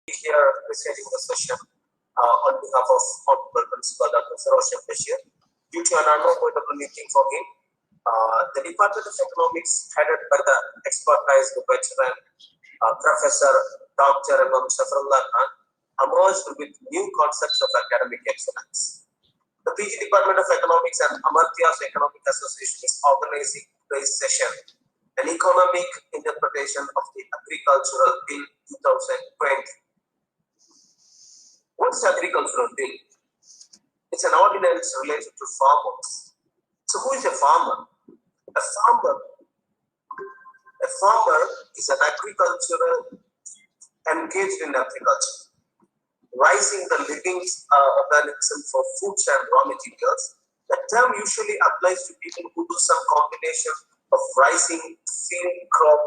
Here presenting the session on behalf of Honorable Principal Dr. Saroshan Bashir. Due to an unavoidable meeting for him, the Department of Economics, headed by the expertise veteran Professor Dr. M. Safarullah Khan, emerged with new concepts of academic excellence. The PG Department of Economics and Amartya's Economic Association is organizing today's session, an economic interpretation of the Agricultural Bill 2020. What's the Agricultural Bill? It's an ordinance related to farmers. So who is a farmer? A farmer is an agricultural engaged in agriculture, rising the living organism for foods and raw materials. The term usually applies to people who do some combination of rising field crop,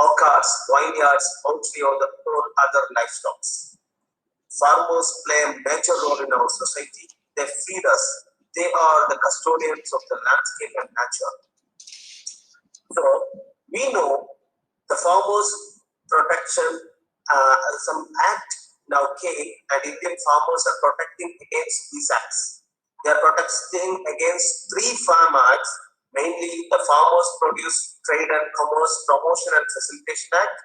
orchards, vineyards, poultry, or other livestock. Farmers play a major role in our society. They feed us. They are the custodians of the landscape and nature. So we know the farmers' protection, some act now came, and Indian farmers are protecting against these acts. They are protecting against 3 farm acts, mainly the Farmers Produce Trade and Commerce Promotion and Facilitation Act,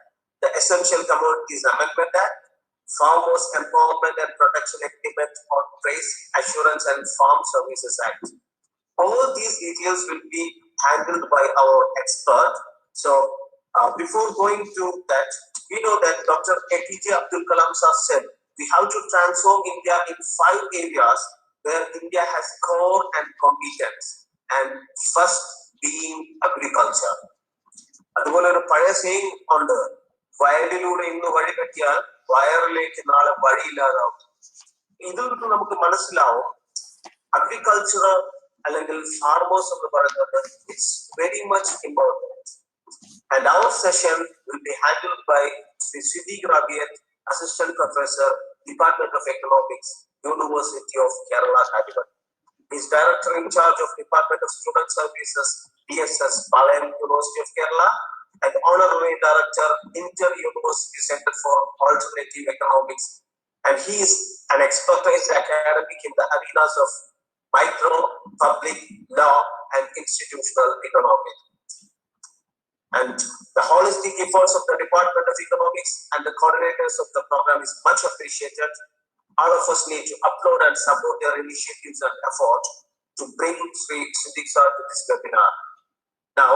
the Essential Commodities Amendment Act, Farmers Empowerment and Protection Agreement on Price Assurance and Farm Services Act. All these details will be handled by our expert. So before going to that, we know that Dr. APJ Abdul Kalam sir said we have to transform India in 5 areas where India has core and competence, and first being agriculture. അതുപോലെ ഒരു പഴയ saying ഉണ്ട്, വയലിലൂടെ ഇന്ന് വഴി കെട്ടിയാൽ വയറിലേക്ക് നാളെ വഴിയില്ലാതാവും. ഇതിൽ നിന്ന് നമുക്ക് മനസ്സിലാവും അഗ്രികൾച്ചർ അല്ലെങ്കിൽ ഫാർമേഴ്സ് എന്ന് പറയുന്നത് it's very much important. And our session will be handled by Sri Siddik Rabiyath, Assistant Professor, Department of Economics, University of Kerala, Hyderabad. He is Director in charge of Department of Student Services, DSS, Palayam, University of Kerala, and Honorary Director, Inter-University Center for Alternative Economics. And he is an expertise academic in the arenas of micro, public, law, and institutional economics. And the holistic efforts of the Department of Economics and the coordinators of the program is much appreciated. All of us need to applaud and support their initiatives and effort to bring Sri Siddik sir to this webinar. Now,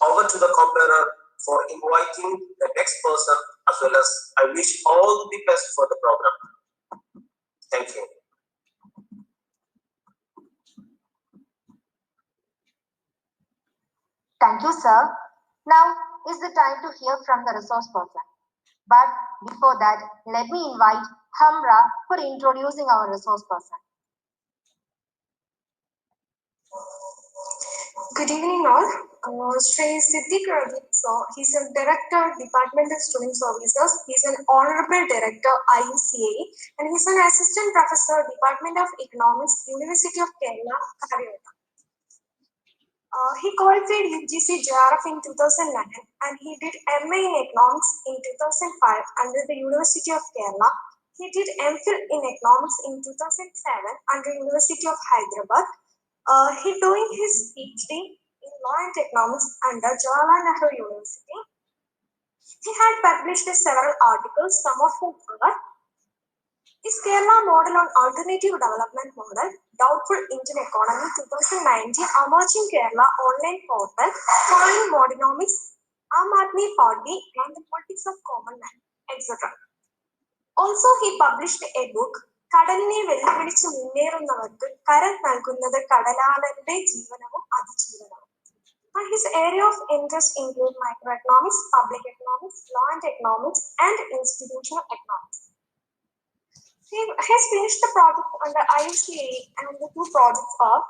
over to the comparer for inviting the next person, as well as I wish all the best for the program. Thank you. Thank you, sir. Now is the time to hear from the resource person. But before that, let me invite Hamra for introducing our resource person. Good evening all. Sri Siddik Rabiyath, so he's a Director, Department of Student Services. He's an Honorable Director, IUCA, and he's an Assistant Professor, Department of Economics, University of Kerala, Hyderabad. He qualified UGC JRF in 2011 and he did MA in Economics in 2005 under the University of Kerala. He did MPhil in Economics in 2007 under University of Hyderabad. He doing his PhD in Law and Economics under Jawaharlal Nehru University. He had published several articles, some of whom are: Is Kerala Model on Alternative Development Model, Doubtful Indian Economy 2019, Emerging Kerala Online Portal, Following Modenomics, Aam Aadmi Party and the Politics of Common Man, etc. Also, he published a book, കടലിനെ വെല്ലുവിളിച്ച് മുന്നേറുന്നവർക്ക് കരം നൽകുന്നത് കടലാളരുടെ ജീവനവും അതിജീവനവും. His area of interest include microeconomics, public economics, law and economics, and institutional economics. He has finished the project under IUCA, and the 2 projects are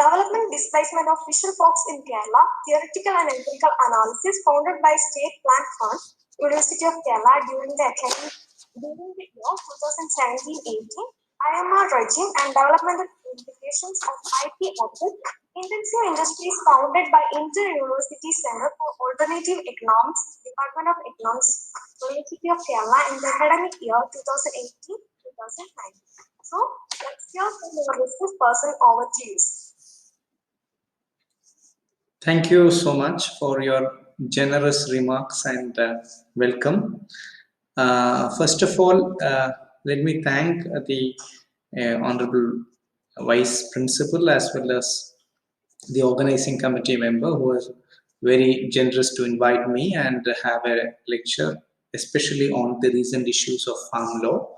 Development Displacement of Fisher Folks in Kerala, Theoretical and Empirical Analysis, founded by State Plant Fund, University of Kerala during the year 2017-18, IMR regime and developmental implications of IP output, Intensive Industries founded by Inter-University Center for Alternative Economics, Department of Economics, University of Kerala in the academic year 2018-2019. So let's hear from our business person. Over to you. Thank you so much for your generous remarks and welcome. First of all, let me thank the Honorable Vice Principal as well as the organizing committee member who was very generous to invite me and have a lecture, especially on the recent issues of farm law.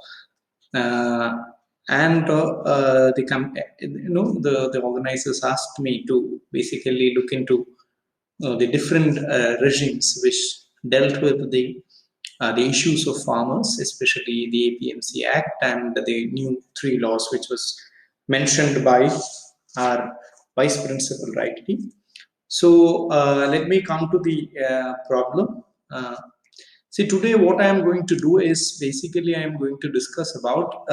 The organizers asked me to basically look into the different regimes which dealt with the issues of farmers, especially the APMC Act and the new 3 laws which was mentioned by our Vice Principal rightly. So let me come to the problem. See, today what I am going to do is basically I am going to discuss about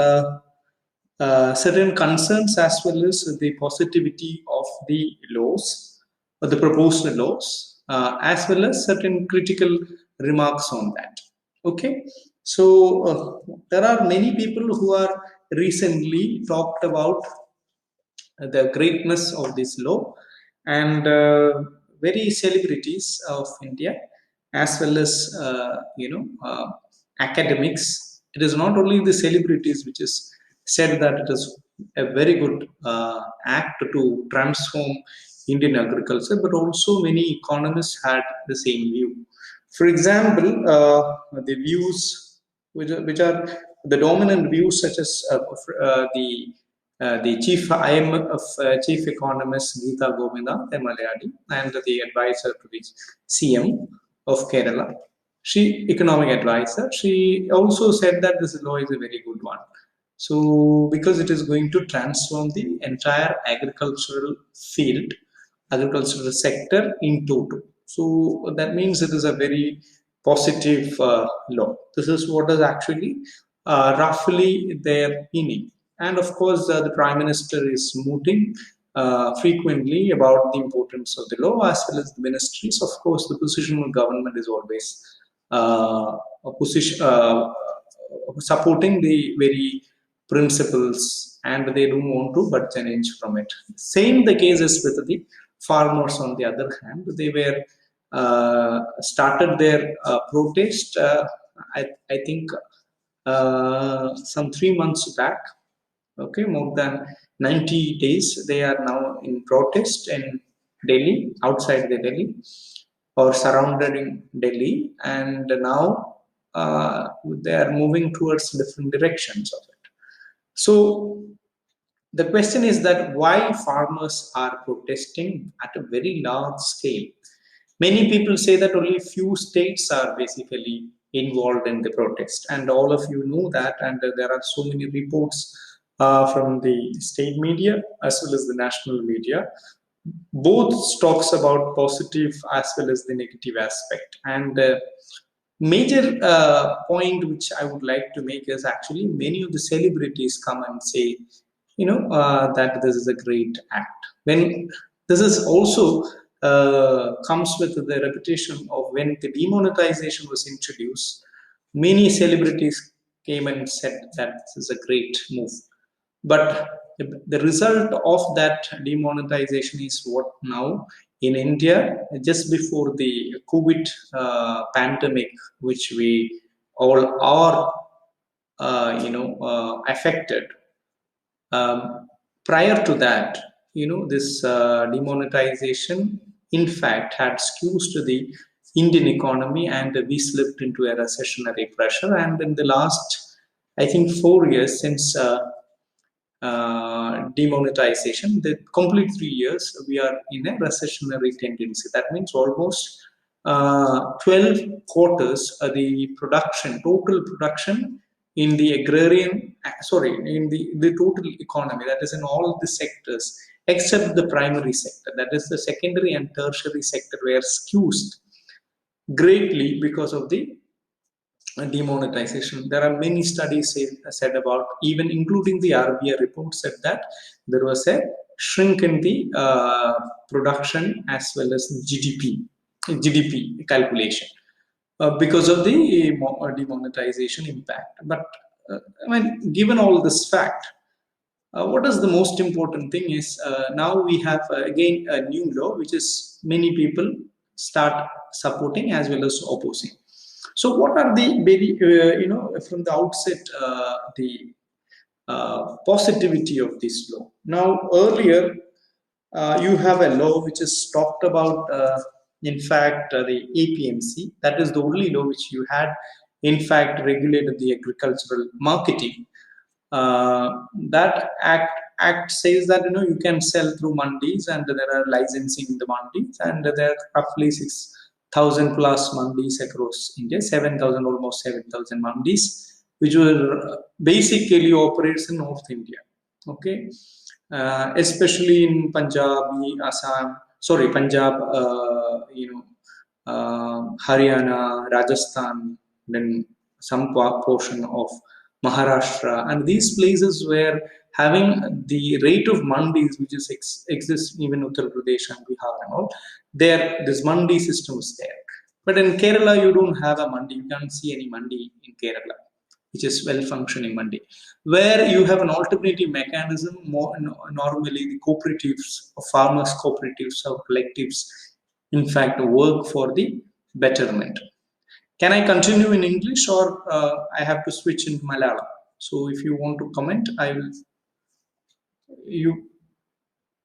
certain concerns as well as the positivity of the laws, or the proposed laws, as well as certain critical remarks on that. Okay, so there are many people who are recently talked about the greatness of this law, and very celebrities of India as well as academics. It is not only the celebrities which is said that it is a very good act to transform Indian agriculture, but also many economists had the same view. For example, the views which are the dominant views, such as the chief chief economist Geeta Govinda, the Malayali, and the advisor to the CM of Kerala, economic advisor, she also said that this law is a very good one. So because it is going to transform the entire agricultural field, agricultural sector in total. So that means it is a very positive law. This is what is actually roughly their meaning. And of course, the Prime Minister is mooting frequently about the importance of the law, as well as the ministries. Of course, the positional government is always supporting the very principles, and they don't want to budge an inch from it. Same the case is with the farmers. On the other hand, they were started their protest. I think some 3 months back. Okay, more than 90 days they are now in protest in Delhi, outside the Delhi or surrounding Delhi, and now they are moving towards different directions of it. So the question is that why farmers are protesting at a very large scale. Many people say that only few states are basically involved in the protest, and all of you know that, and there are so many reports from the state media as well as the national media. Both talks about positive as well as the negative aspect. And major point which I would like to make is actually many of the celebrities come and say, that this is a great act. When this is also comes with the reputation of when the demonetization was introduced, many celebrities came and said that this is a great move. But the result of that demonetization is what now in India, just before the COVID pandemic, which we all are, affected. Prior to that, this demonetization, in fact, had skews to the Indian economy, and we slipped into a recessionary pressure. And in the last, I think, 4 years since demonetization, the complete 3 years, we are in a recessionary tendency. That means almost 12 quarters, the total production in the in the total economy, that is in all the sectors except the primary sector, that is the secondary and tertiary sector, were skewed greatly because of the demonetization. There are many studies said about, even including the RBI report, said that there was a shrink in the production as well as GDP calculation because of the demonetization impact. But I mean, given all this fact, what is the most important thing is now we have again a new law which is many people start supporting as well as opposing. So what are the very from the outset the positivity of this law? Now earlier you have a law which is talked about in fact the APMC, that is the only law which you had in fact regulated the agricultural marketing. That act says that you can sell through mandis, and there are licensing in the mandis, and there are roughly 6,000 plus mandis across India, 7,000, almost 7,000 mandis, which were basically operates in North India. Okay, especially in Punjab, Haryana, Rajasthan, then some portion of Maharashtra, and these places were having the rate of mandis which is exists even in Uttar Pradesh and Bihar and all. There, this mandi system is there. But in Kerala, you don't have a mandi. You can't see any mandi in Kerala, which is well-functioning mandi. Where you have an alternative mechanism, normally the cooperatives, or farmers' cooperatives or collectives, in fact, work for the betterment. Can I continue in English, or I have to switch into Malayalam? So if you want to comment, I will.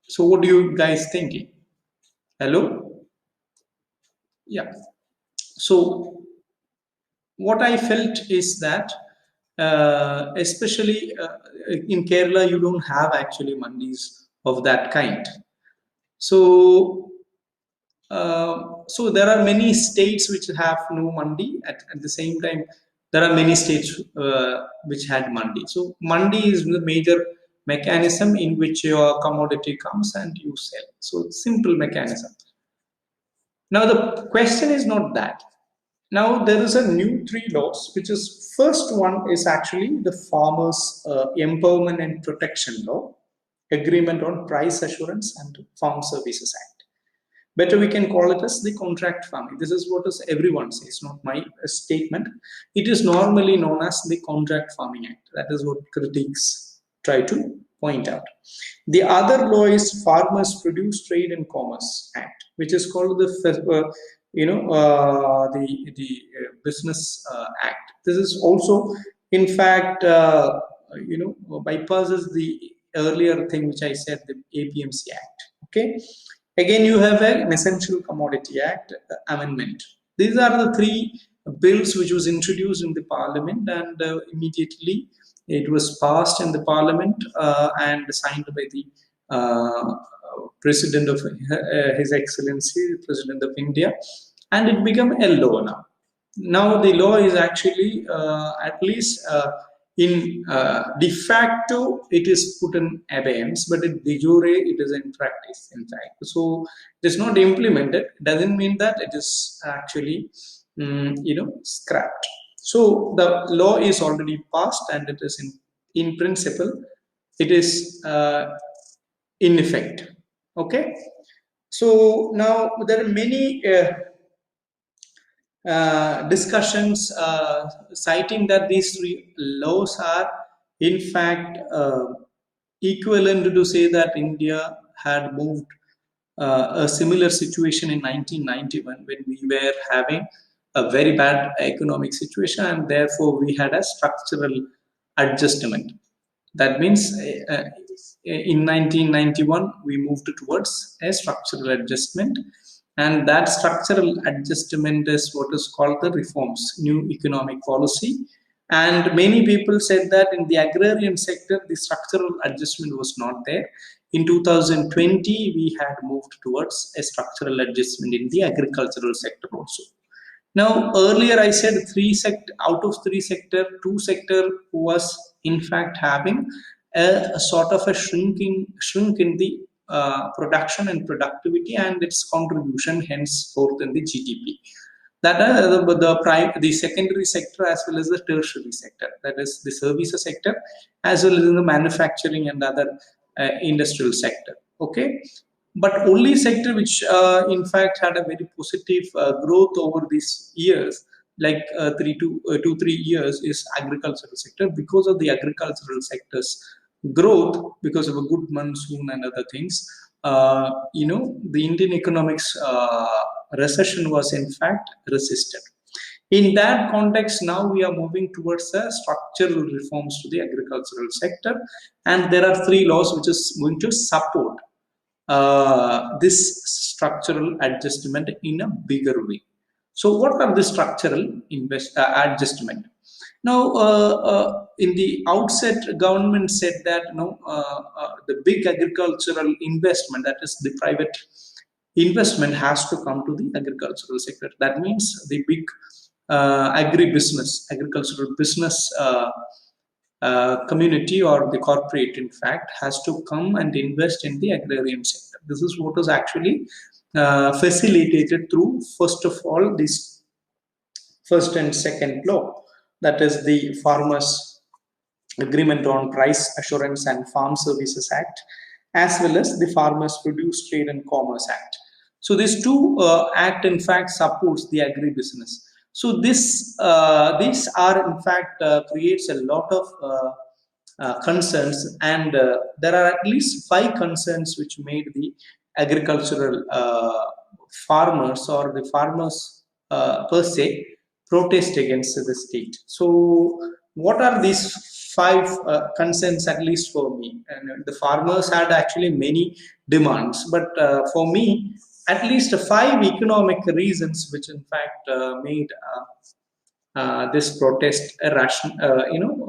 So what do you guys thinking? Hello? Yeah. So what I felt is that especially in Kerala, you don't have actually mandis of that kind. So so there are many states which have no mandi. At the same time, there are many states which had mandi. So mandi is the major mechanism in which your commodity comes and you sell. So simple mechanism. Now the question is not that. Now there is a new 3 laws, which is first one is actually the Farmers Empowerment and Protection Law, Agreement on Price Assurance and Farm Services Act. Better we can call it as the contract farming. This is what is everyone says, not my statement. It is normally known as the Contract Farming Act. That is what critics try to point out. The other law is Farmers Produce Trade and Commerce Act, which is called the Business Act. This is also, in fact, bypasses the earlier thing which I said, the APMC Act. Okay. Again, you have an Essential Commodity Act amendment. These are the 3 bills which was introduced in the Parliament, and immediately it was passed in the Parliament and signed by the President of His Excellency, President of India, and it became a law now. Now the law is actually at least in de facto it is put in abeyance, but in de jure it is in practice, in fact. So it is not implemented. It doesn't mean that it is actually scrapped. So the law is already passed, and it is in principle it is in effect. Okay. So now there are many discussions citing that these 3 laws are in fact equivalent to say that India had moved a similar situation in 1991 when we were having a very bad economic situation, and therefore we had a structural adjustment. That means in 1991 we moved towards a structural adjustment, and that structural adjustment is what is called the reforms, new economic policy. And many people said that in the agrarian sector, the structural adjustment was not there. In 2020, we had moved towards a structural adjustment in the agricultural sector also. Now, earlier I said out of 3 sector, 2 sector was in fact having a sort of a shrink in the production and productivity and its contribution henceforth in the GDP. That are the secondary sector as well as the tertiary sector, that is the services sector, as well as in the manufacturing and other industrial sector. Okay, but only sector which in fact had a very positive growth over these years, like 2-3 years, is agricultural sector, because of the agricultural sector's growth, because of a good monsoon and other things. The Indian economics recession was in fact resisted. In that context, now we are moving towards structural reforms to the agricultural sector, and there are 3 laws which is going to support this structural adjustment in a bigger way. So what are the structural adjustment? Now, in the outset, government said that the big agricultural investment, that is the private investment, has to come to the agricultural sector. That means the big agricultural business community, or the corporate, in fact, has to come and invest in the agrarian sector. This is what is actually facilitated through, first of all, this first and second law, that is the Farmers Agreement on Price Assurance and Farm Services Act, as well as the Farmers Produce Trade and Commerce Act. So these 2 act in fact supports the agribusiness. So these are in fact creates a lot of concerns, and there are at least 5 concerns which made the agricultural farmers, or the farmers per se, protest against the state. So what are these 5 concerns, at least for me? And the farmers had actually many demands, but for me, at least 5 economic reasons which in fact made this protest a rational,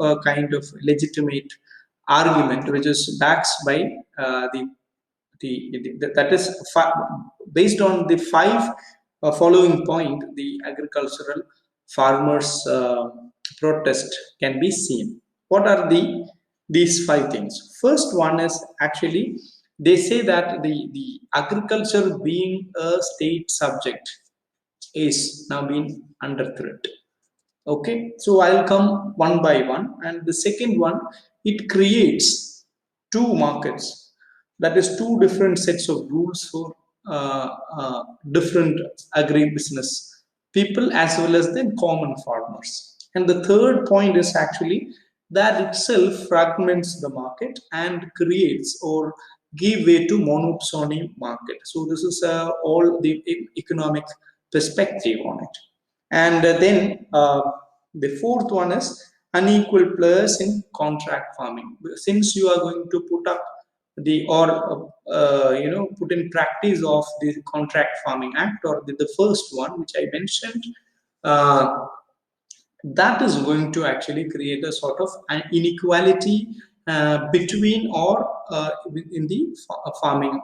a kind of legitimate argument, which is backed by that is based on the 5 following point. The agricultural farmers protest can be seen. What are these 5 things? First one is actually, they say that the agriculture, being a state subject, is now being under threat. Okay, so I'll come one by one. And the second one, it creates 2 markets, that is 2 different sets of rules for different agribusiness people as well as the common farmers. And the third point is actually that itself fragments the market and creates or give way to monopsony market. So this is all the economic perspective on it. And then the fourth one is unequal players in contract farming. Since you are going to put up put in practice of the Contract Farming Act, or the first one which I mentioned, that is going to actually create a sort of an inequality between or in the farming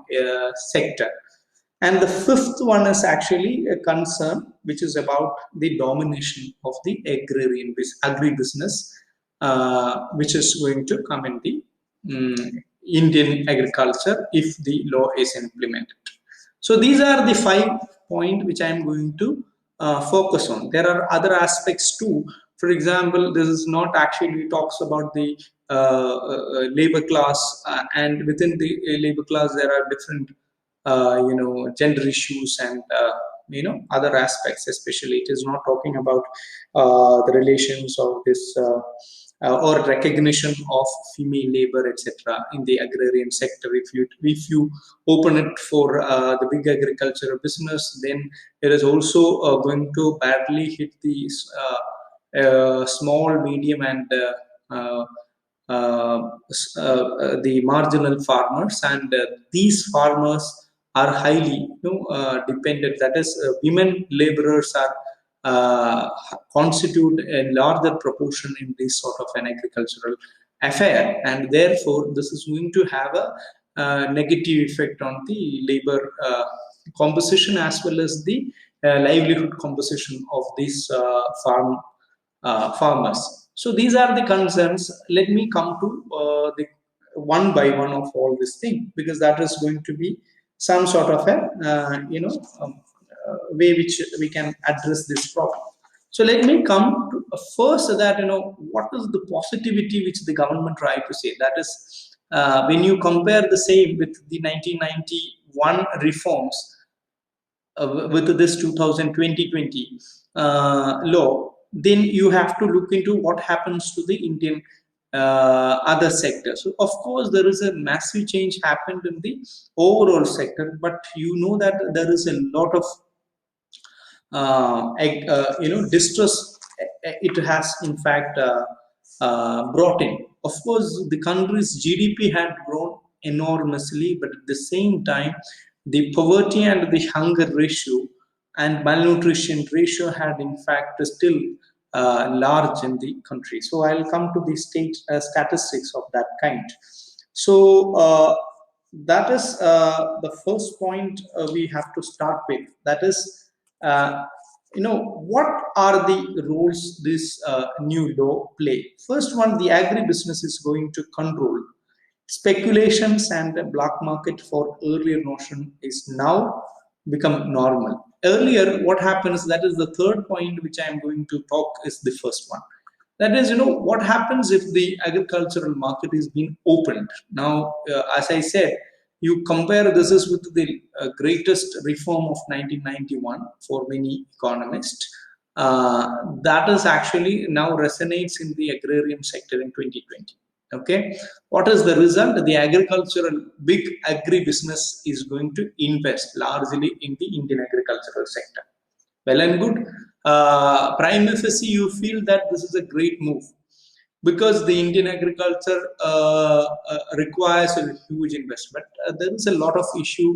sector. And the fifth one is actually a concern which is about the domination of the agribusiness, which is going to come in the Indian agriculture if the law is implemented. So these are the 5 points which I am going to focus on. There are other aspects too. For example, this is not actually talks about the labor class, and within the labor class there are different gender issues and other aspects. Especially, it is not talking about the relations of this or recognition of female labor, etc. in the agrarian sector. If you open it for the big agricultural business, then it is also going to badly hit the small, medium, and the marginal farmers. And these farmers are highly dependent. That is, women laborers are constitute a larger proportion in this sort of an agricultural affair, and therefore this is going to have a negative effect on the labor composition as well as the livelihood composition of these farmers. So these are the concerns. Let me come to the one by one of all this thing, because that is going to be some sort of a way which we can address this problem. So let me come to first that what is the positivity which the government tried to say. That is, when you compare the same with the 1991 reforms with this 2020 law, then you have to look into what happens to the Indian other sectors. So of course there is a massive change happened in the overall sector, but you know that there is a lot of distress it has in fact brought in. Of course the country's GDP had grown enormously, but at the same time the poverty and the hunger ratio and malnutrition ratio had in fact still large in the country. So I'll come to the state statistics of that kind. So that is the first point we have to start with. That is, what are the roles this new law play? First one, the agribusiness is going to control speculations, and the black market for earlier notion is now become normal. Earlier, what happens, that is the third point which I am going to talk, is the first one. That is, what happens if the agricultural market is being opened. Now, as I said, you compare this is with the greatest reform of 1991 for many economists. That is actually now resonates in the agrarian sector in 2020. Okay, what is the result? The big agribusiness is going to invest largely in the Indian agricultural sector. Well and good. Prime facie, you feel that this is a great move because the Indian agriculture requires a huge investment. There is a lot of issue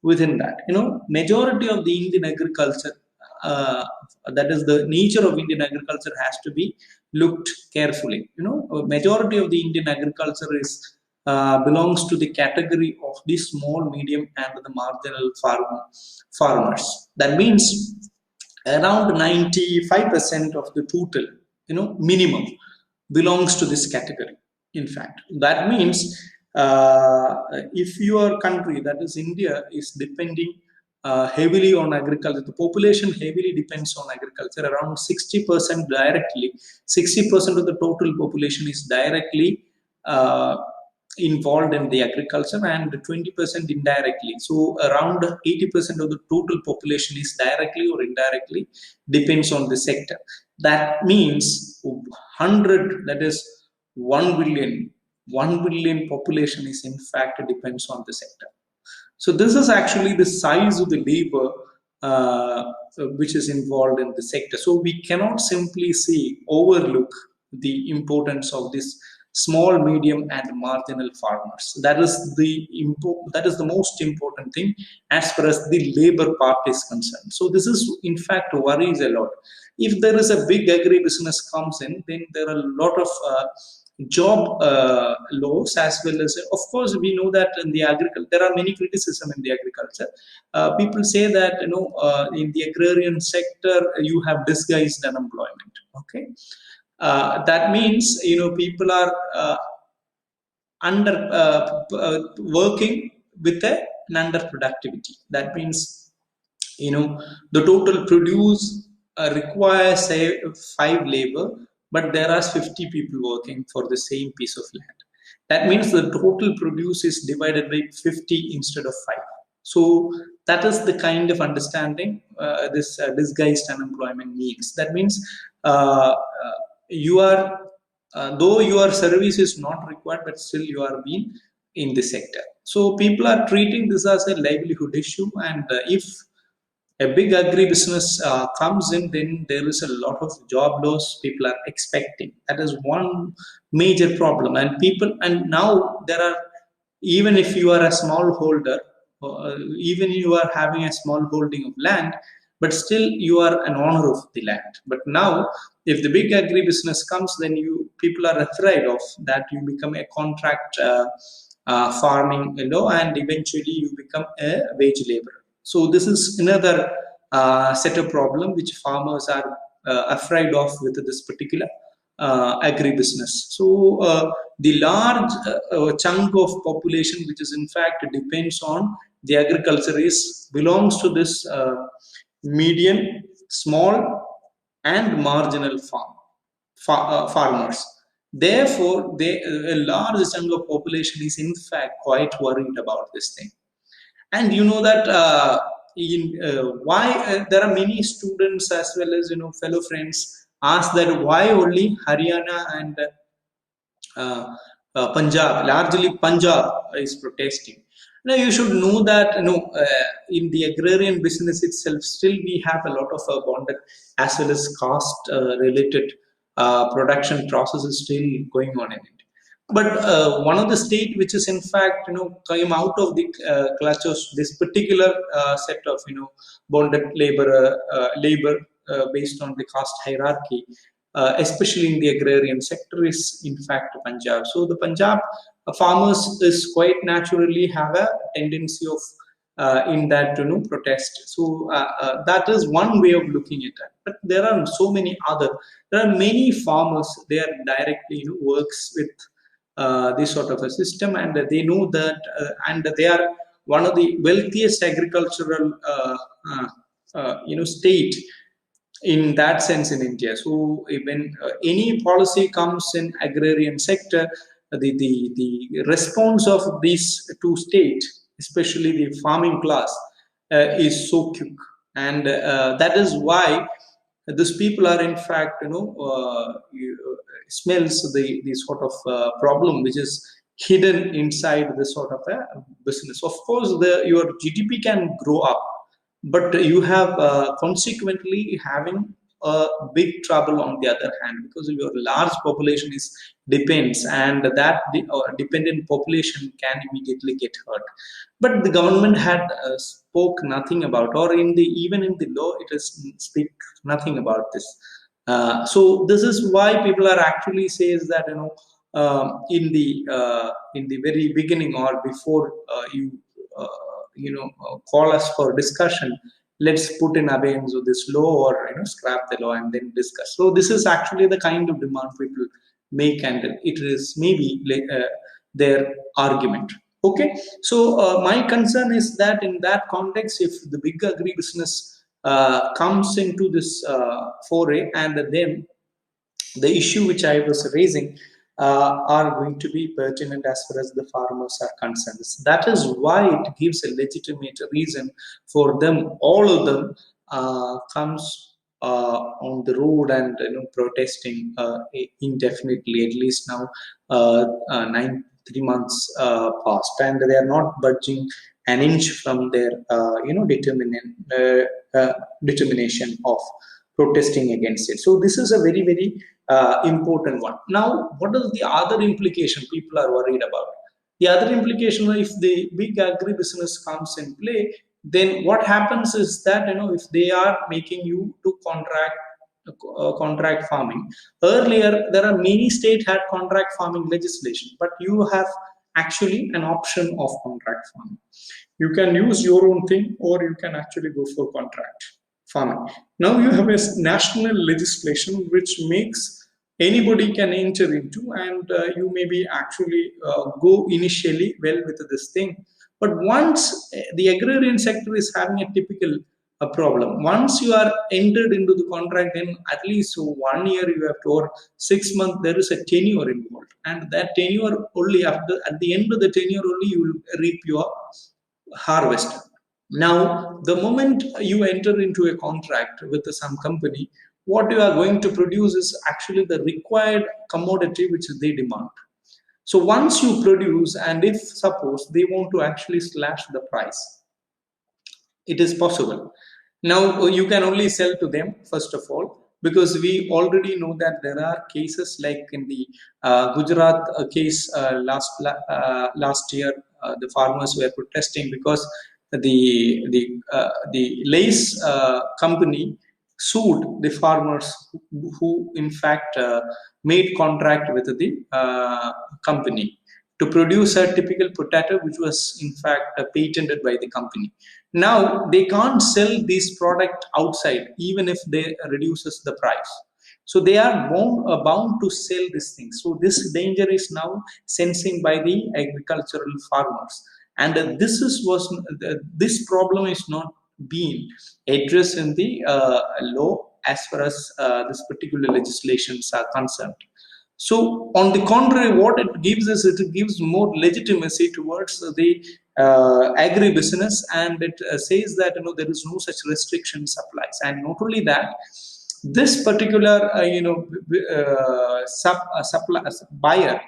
within that. Majority of the Indian agriculture, that is the nature of Indian agriculture, has to be looked carefully. Majority of the Indian agriculture is belongs to the category of the small, medium, and the marginal farmers. That means around 95% of the total, minimum, belongs to this category. In fact, that means if your country, that is India, is depending heavily on agriculture, the population heavily depends on agriculture. Around 60% directly, 60% of the total population is directly involved in the agriculture, and 20% indirectly. So around 80% of the total population is directly or indirectly depends on the sector. That means 100, that is 1 billion population is in fact depends on the sector. So this is actually the size of the labor which is involved in the sector. So we cannot simply overlook the importance of this small, medium, and marginal farmers. That is the most important thing as far as the labor part is concerned. So this is in fact worries a lot. If there is a big agribusiness comes in, then there are a lot of job loss, as well as, of course, we know that in the agriculture there are many criticism in the agriculture. People say that in the agrarian sector you have disguised unemployment. Okay, that means people are working with an underproductivity. That means the total produce requires say 5 labor, but there are 50 people working for the same piece of land. That means the total produce is divided by 50 instead of 5. So that is the kind of understanding this disguised unemployment means. That means you are, though your service is not required, but still you are being in the sector. So people are treating this as a livelihood issue, and if a big agribusiness comes in, then there is a lot of job loss people are expecting. That is one major problem. And now there are, even if you are a smallholder, even you are having a small holding of land, but still you are an owner of the land. But now, if the big agribusiness comes, then people are afraid of that you become a contract farming, and eventually you become a wage laborer. So this is another set of problem which farmers are afraid of with this particular agribusiness. So the large chunk of population which is in fact depends on the agriculture belongs to this medium, small, and marginal farmers. Therefore, a large chunk of population is in fact quite worried about this thing. And you know that why there are many students as well as fellow friends ask that why only Haryana and Punjab, largely Punjab is protesting. Now you should know that in the agrarian business itself, still we have a lot of bonded as well as cost related production processes still going on in it. But one of the state which is in fact came out of the clutch of this particular set of bonded labor based on the caste hierarchy, especially in the agrarian sector, is in fact Punjab. So the Punjab farmers is quite naturally have a tendency of in that protest. So that is one way of looking at it. But there are so many other. There are many farmers. They are directly works with this sort of a system, and they know that, and they are one of the wealthiest agricultural state in that sense in India. So when any policy comes in agrarian sector, the response of these two states, especially the farming class, is so quick, and that is why these people are in fact smells the sort of problem which is hidden inside this sort of a business. Of course, your GDP can grow up, but you have consequently having a big trouble on the other hand, because your large population is depends, and that dependent population can immediately get hurt. But the government had spoke nothing about, or even in the law it is speak nothing about this. So this is why people are actually says that in the very beginning, or before you call us for discussion, let's put in abeyance of this law, or scrap the law and then discuss. So this is actually the kind of demand people make, and it is maybe their argument. Okay, so my concern is that in that context, if the big agribusiness comes into this foray, and then the issue which I was raising are going to be pertinent as far as the farmers are concerned. That is why it gives a legitimate reason for them, all of them comes on the road and protesting indefinitely. At least now 3 months passed, and they are not budging an inch from their determination of protesting against it. So this is a very, very important one. Now, what is the other implication people are worried about? The other implication, if the big agribusiness comes in play, then what happens is that if they are making you to contract farming. Earlier, there are many states had contract farming legislation, but you have actually an option of contract farming. You can use your own thing, or you can actually go for contract farming. Now you have a national legislation which makes anybody can enter into, and you maybe actually go initially well with this thing. But once the agrarian sector is having a typical problem, once you are entered into the contract, then at least 1 year you have to, or 6 months, there is a tenure involved, and that tenure only at the end of the tenure only you will reap your harvest. Now, the moment you enter into a contract with some company, what you are going to produce is actually the required commodity which they demand. So once you produce, and if suppose they want to actually slash the price, it is possible. Now you can only sell to them, first of all, because we already know that there are cases like in the Gujarat case last year, the farmers were protesting because the lace company sued the farmers who in fact made contract with the company to produce a typical potato which was in fact patented by the company. Now they can't sell this product outside even if they reduces the price. So they are bound to sell this thing. So this danger is now sensing by the agricultural farmers, and this problem is not being addressed in the law as far as this particular legislations are concerned. So on the contrary, what it gives is it gives more legitimacy towards the agribusiness, and it says that there is no such restrictions applies. And not only that, this particular buyer,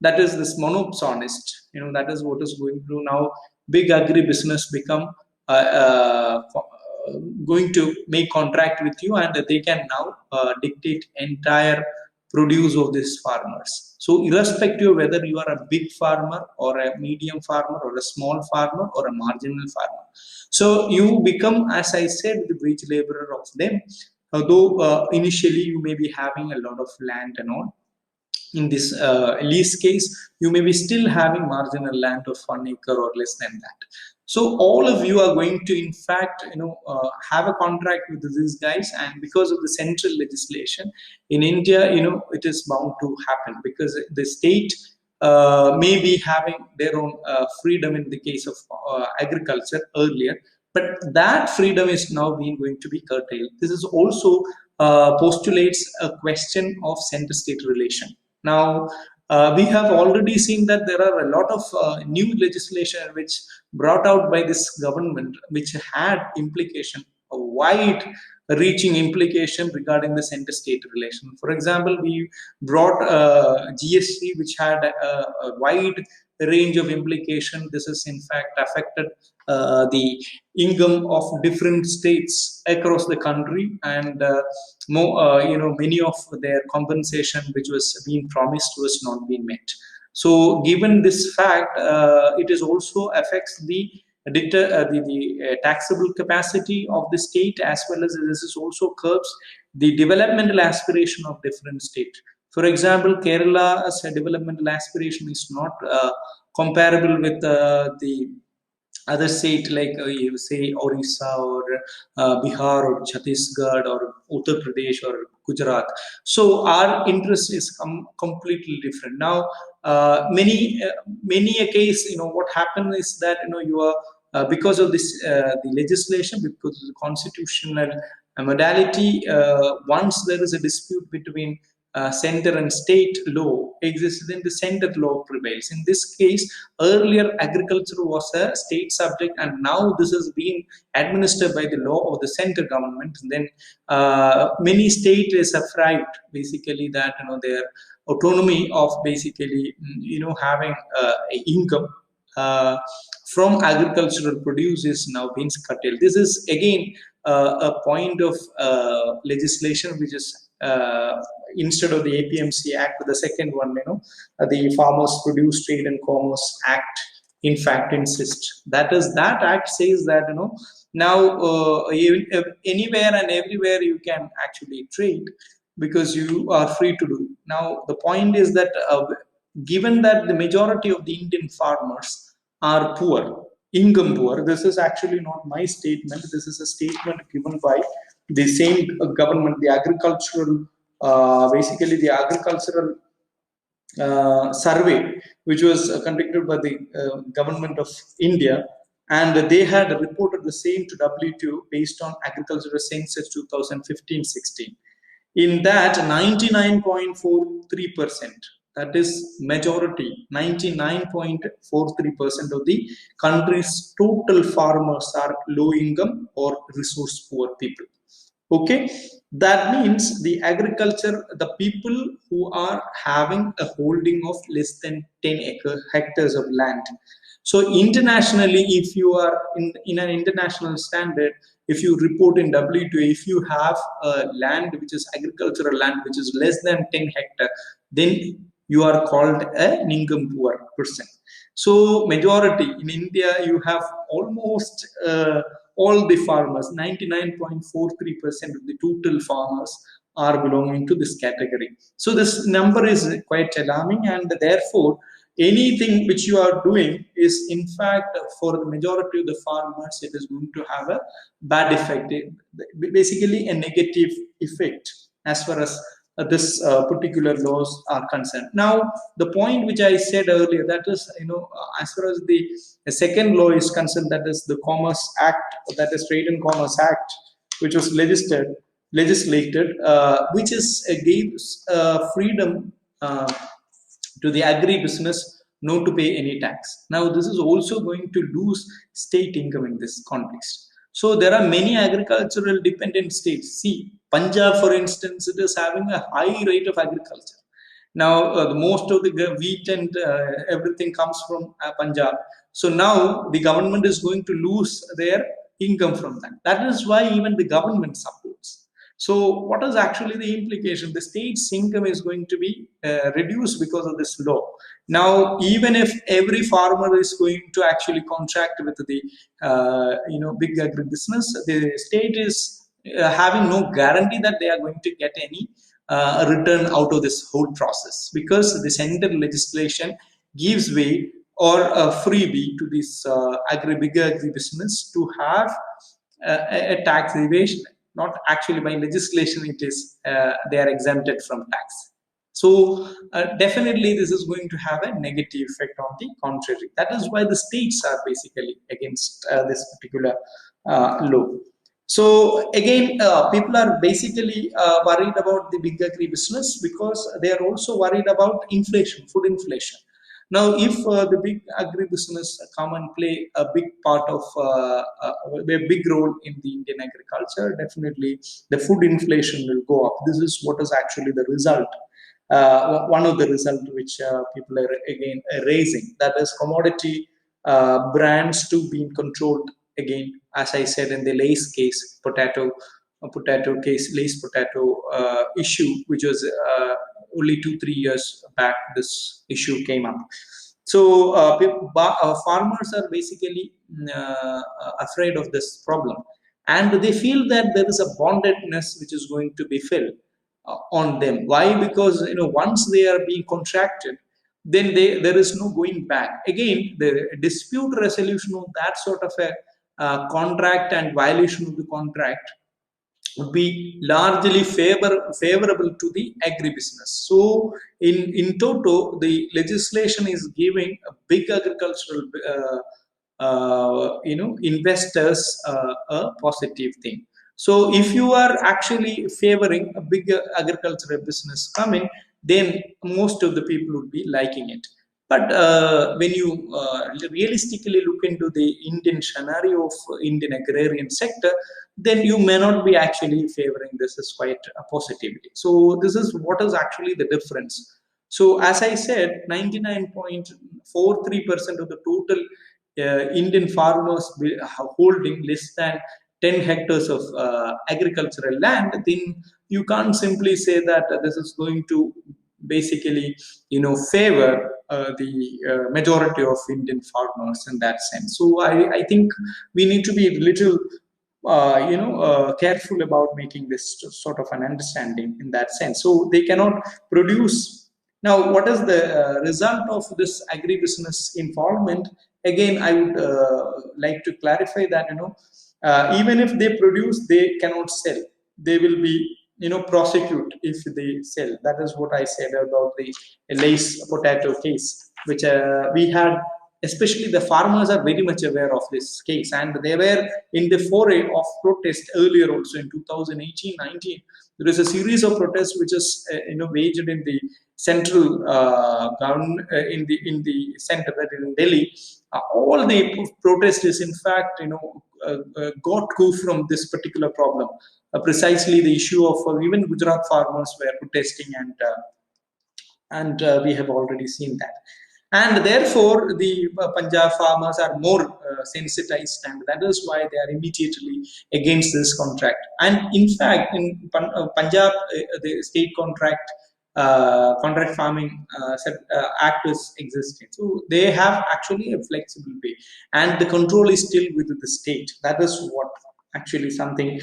that is this monopsonist, that is what is going through now. Big agribusiness become going to make contract with you, and they can now dictate entire produce of these farmers. So irrespective of whether you are a big farmer or a medium farmer or a small farmer or a marginal farmer, so you become, as I said, the wage laborer of them. Although initially you may be having a lot of land and all. In this lease case, you may be still having marginal land of 1 acre or less than that. So all of you are going to, in fact, have a contract with these guys, and because of the central legislation in India, it is bound to happen, because the state may be having their own freedom in the case of agriculture earlier, but that freedom is now going to be curtailed. This is also postulates a question of center-state relation. Now, we have already seen that there are a lot of new legislation which brought out by this government, which had implication, a wide-reaching implication regarding the center-state relation. For example, we brought GST, which had a wide range of implication. This is in fact affected the income of different states across the country, and many of their compensation which was being promised was not being met. So given this fact, it is also affects the taxable capacity of the state, as well as this is also curbs the developmental aspiration of different states. For example, Kerala's developmental aspiration is not comparable with the other state, like you say Orissa or Bihar or Chhattisgarh or Uttar Pradesh or Gujarat. So our interest is completely different. Now, many a case, what happened is that you are because of this the legislation, because of the constitutional modality. Once there is a dispute between center and state law exists, then the center law prevails. In this case, earlier agriculture was a state subject, and now this is being administered by the law of the center government. And then many states is afraid basically that their autonomy of basically having income from agricultural produce is now being curtailed. This is again a point of legislation which is instead of the APMC Act, the second one, the Farmers Produce Trade and Commerce Act, in fact, insists. That act says that now anywhere and everywhere you can actually trade, because you are free to do. Now the point is that given that the majority of the Indian farmers are poor, income poor, this is actually not my statement. This is a statement given by the same government, the agricultural, basically the agricultural survey, which was conducted by the government of India, and they had reported the same to WTO based on agricultural census 2015-16. In that, 99.43%, that is majority, 99.43% of the country's total farmers are low income or resource poor people. Okay, that means the agriculture, the people who are having a holding of less than 10 hectares of land. So internationally, if you are in an international standard, if you report in WTO, if you have a land which is agricultural land which is less than 10 hectares, then you are called an income poor person. So majority in India, you have almost all the farmers, 99.43% of the total farmers are belonging to this category. So this number is quite alarming, and therefore anything which you are doing is in fact for the majority of the farmers, it is going to have a bad effect, basically a negative effect as far as this particular laws are concerned. Now, the point which I said earlier, that is, as far as the second law is concerned, that is the Commerce Act, that is Trade and Commerce Act, which was legislated, which is gives freedom to the agribusiness not to pay any tax. Now, this is also going to lose state income in this context. So there are many agricultural dependent states. See, Punjab, for instance, it is having a high rate of agriculture. Now, most of the wheat and everything comes from Punjab. So now the government is going to lose their income from that. That is why even the government supports. So what is actually the implication? The state's income is going to be reduced because of this law. Now, even if every farmer is going to actually contract with the big agribusiness, the state is having no guarantee that they are going to get any return out of this whole process, because the central legislation gives way or a freebie to this big agribusiness to have a tax evasion. Not actually by legislation, it is they are exempted from tax. So definitely this is going to have a negative effect on the contrary. That is why the states are basically against this particular law. So again, people are basically worried about the big agribusiness because they are also worried about inflation, food inflation. Now, if the big agribusiness come and play a big part of a big role in the Indian agriculture, definitely the food inflation will go up. This is what is actually the result. One of the results which people are again raising, that is commodity brands to being controlled again, as I said in the Lay's case, potato case, Lay's potato issue, which was only 2-3 years back, this issue came up. So farmers are basically afraid of this problem, and they feel that there is a bondedness which is going to be filled on them. Why? Because once they are being contracted, then there is no going back. Again, the dispute resolution of that sort of a contract and violation of the contract would be largely favorable to the agribusiness. So in toto, the legislation is giving a big agricultural investors a positive thing. So if you are actually favoring a big agricultural business coming, then most of the people would be liking it. But when you realistically look into the Indian scenario of Indian agrarian sector, then you may not be actually favoring this as quite positively. So this is what is actually the difference. So as I said, 99.43% of the total Indian farmers holding less than 10 hectares of agricultural land, then you can't simply say that this is going to basically favor the majority of Indian farmers in that sense. So I think we need to be a little careful about making this sort of an understanding in that sense. So they cannot produce. Now, what is the result of this agribusiness involvement? Again, I would like to clarify that even if they produce, they cannot sell. They will be prosecute if they sell. That is what I said about the Lay's potato case, which we had. Especially the farmers are very much aware of this case, and they were in the foray of protest earlier also in 2018-19. There is a series of protests which is waged in the central government in the center, that is in Delhi. All the protesters, in fact, got coup from this particular problem. Precisely the issue of even Gujarat farmers were protesting, and we have already seen that. And therefore, the Punjab farmers are more sensitized, and that is why they are immediately against this contract. And in fact, in Punjab, the state contract farming act is existing. So they have actually a flexible way, and the control is still with the state. That is what actually something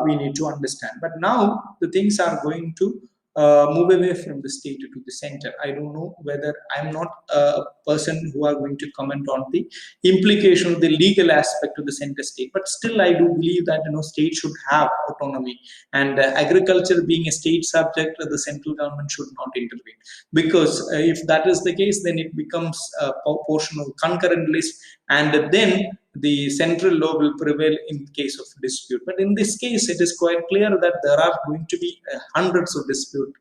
we need to understand. But now the things are going to move away from the state to the center. I don't know whether I'm not a person who are going to comment on the implication of the legal aspect of the center state, but still I do believe that state should have autonomy, and agriculture being a state subject, the central government should not intervene, because if that is the case, then it becomes a portion of concurrent list, and then the central law will prevail in case of dispute. But in this case, it is quite clear that there are going to be hundreds of dispute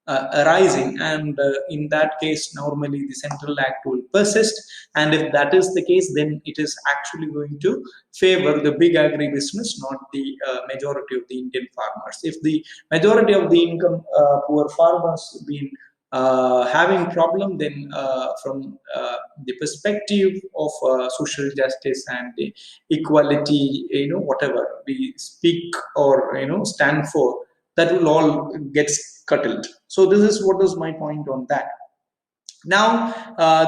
arising, and in that case normally the central act will persist, and if that is the case, then it is actually going to favor the big agribusiness, not the majority of the Indian farmers. If the majority of the income poor farmers been having problem, then from the perspective of social justice and the equality, whatever we speak or stand for, that will all get scuttled. So this is what is my point on that. Now,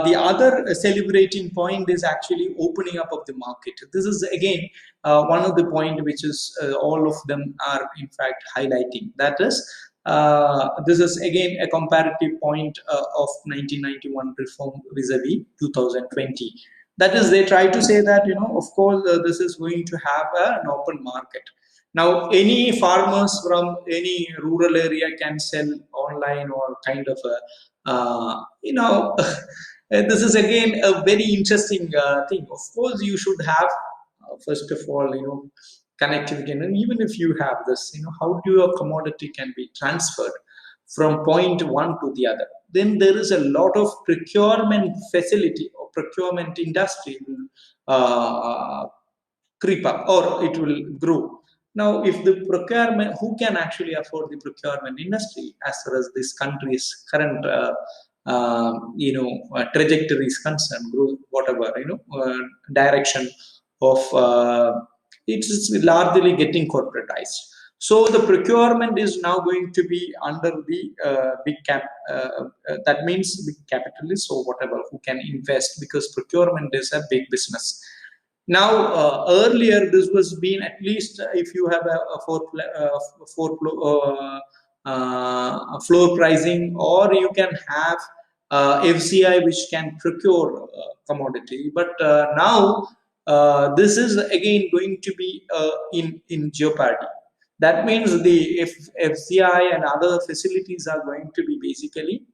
the other celebrating point is actually opening up of the market. This is again one of the point which is all of them are in fact highlighting. That is, this is again a comparative point of 1991 reform vis-a-vis 2020. That is, they try to say that, of course, this is going to have an open market. Now, any farmers from any rural area can sell online or kind of this is again a very interesting thing. Of course, you should have, first of all, connectivity. And even if you have this, how do your commodity can be transferred from point one to the other? Then there is a lot of procurement facility or procurement industry will creep up, or it will grow. Now, if the procurement, who can actually afford the procurement industry as far as this country's current, trajectory is concerned, growth, whatever, direction of, it's largely getting corporatized. So the procurement is now going to be under the big cap. That means big capitalists or whatever who can invest, because procurement is a big business. Now, earlier this was been, at least if you have a floor pricing, or you can have FCI which can procure commodity. But now this is again going to be in jeopardy. That means the FCI and other facilities are going to be basically,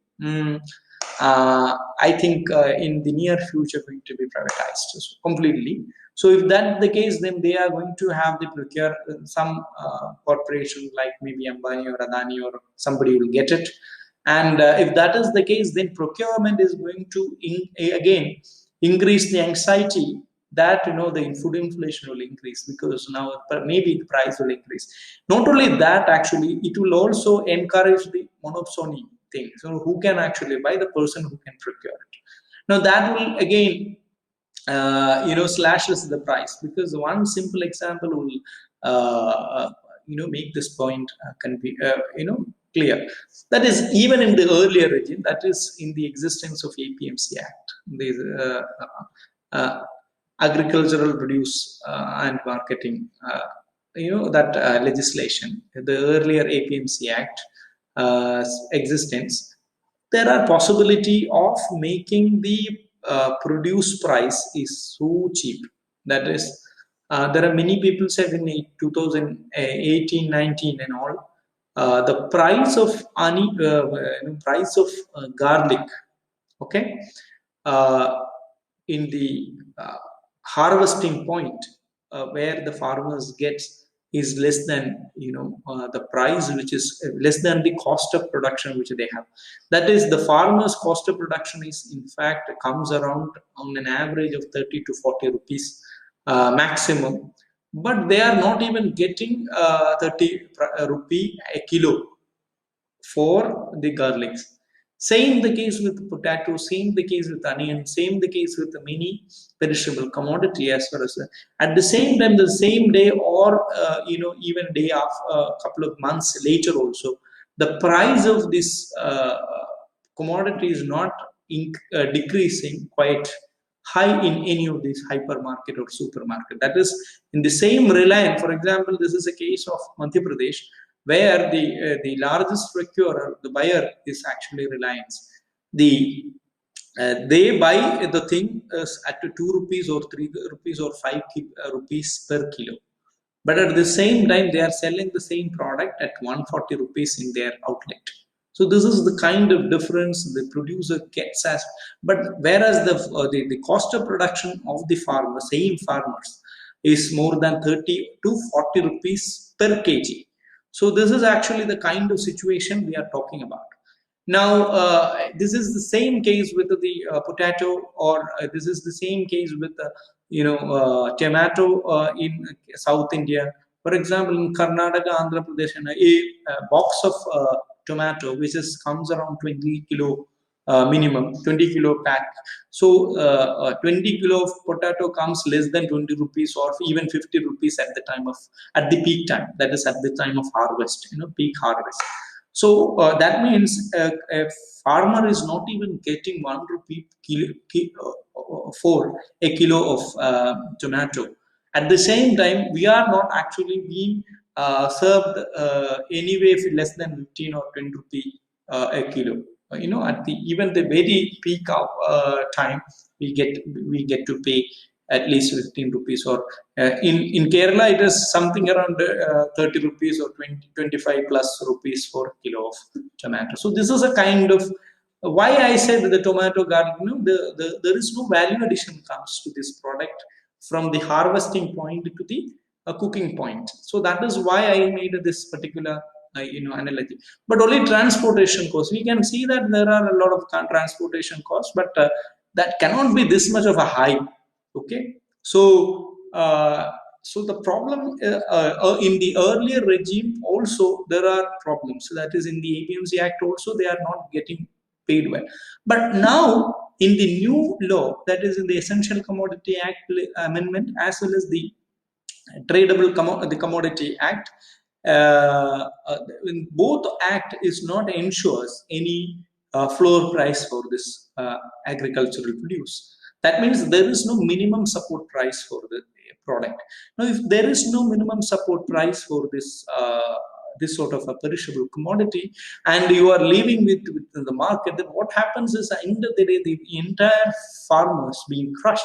I think in the near future, going to be privatized completely. So if that's the case, then they are going to have the procure, some corporation like maybe Ambani or Adani or somebody will get it. And if that is the case, then procurement is going to again increase the anxiety that the food inflation will increase, because now maybe the price will increase. Not only that, actually it will also encourage the monopoly thing. So who can actually buy? The person who can procure it. Now that will again slashes the price, because one simple example will make this point can be clear. That is, even in the earlier regime, that is in the existence of APMC Act, the agricultural produce and marketing, that legislation, the earlier APMC Act existence, there are possibility of making the produce price is so cheap. That is, there are many people said in 2018, 19 and all, the price of garlic, okay, in the harvesting point where the farmers get is less than the price, which is less than the cost of production which they have. That is, the farmers' cost of production is in fact comes around on an average of 30 to 40 rupees maximum, but they are not even getting 30 rupee a kilo for the garlics. Same the case with potato, same the case with onion, same the case with many perishable commodity, as far as at the same time, the same day, or even day of a couple of months later also, the price of this commodity is not decreasing quite high in any of these hypermarket or supermarket. That is, in the same Reliance, for example, this is a case of Madhya Pradesh, where the largest procurer, the buyer, is actually Reliance. They buy the thing at 2 rupees or 3 rupees or 5 rupees per kilo. But at the same time, they are selling the same product at 140 rupees in their outlet. So this is the kind of difference the producer gets as. But whereas the cost of production of the farmer, same farmers, is more than 30 to 40 rupees per kg. So this is actually the kind of situation we are talking about. Now, this is the same case with the potato, or this is the same case with tomato in South India. For example, in Karnataka, Andhra Pradesh, a box of tomato which comes around 20 kilo minimum, 20 kilo pack. So 20 kilo of potato comes less than 20 rupees or even 50 rupees at the peak time. That is at the time of harvest, peak harvest. So that means a farmer is not even getting 1 rupee for a kilo of tomato. At the same time, we are not actually being served anyway for less than 15 or 20 rupee a kilo. At even the very peak of time, we get to pay at least 15 rupees, or in Kerala it is something around 30 rupees or 25 plus rupees for a kilo of tomato. So this is a kind of why I said the tomato garden, there is no value addition comes to this product from the harvesting point to the cooking point. So that is why I made this particular analogy. But only transportation costs, we can see that there are a lot of transportation costs, but that cannot be this much of a high. Okay, so the problem in the earlier regime also there are problems. So that is in the APMC Act also they are not getting paid well. But now in the new law, that is in the Essential Commodity Act amendment as well as the the Commodity Act, in both act is not ensures any floor price for this agricultural produce. That means there is no minimum support price for the product. Now, if there is no minimum support price for this sort of a perishable commodity, and you are leaving within the market, then what happens is at the end of the day, the entire farmers being crushed.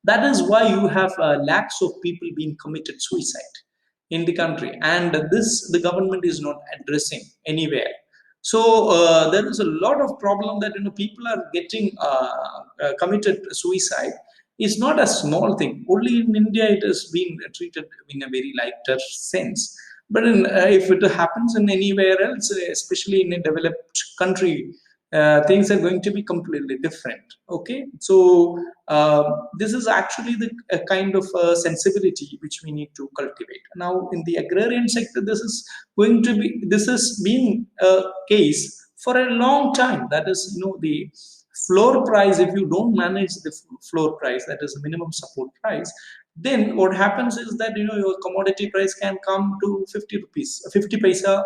That is why you have lakhs of people being committed suicide in the country, and this the government is not addressing anywhere. So there is a lot of problem that people are getting committed suicide. Is not a small thing. Only in India it has been treated in a very lighter sense. But if it happens in anywhere else, especially in a developed country, things are going to be completely different. Okay, so this is actually the kind of sensibility which we need to cultivate. Now, in the agrarian sector, this has been a case for a long time. That is, the floor price. If you don't manage the floor price, that is the minimum support price, then what happens is that your commodity price can come to 50 rupees, 50 paisa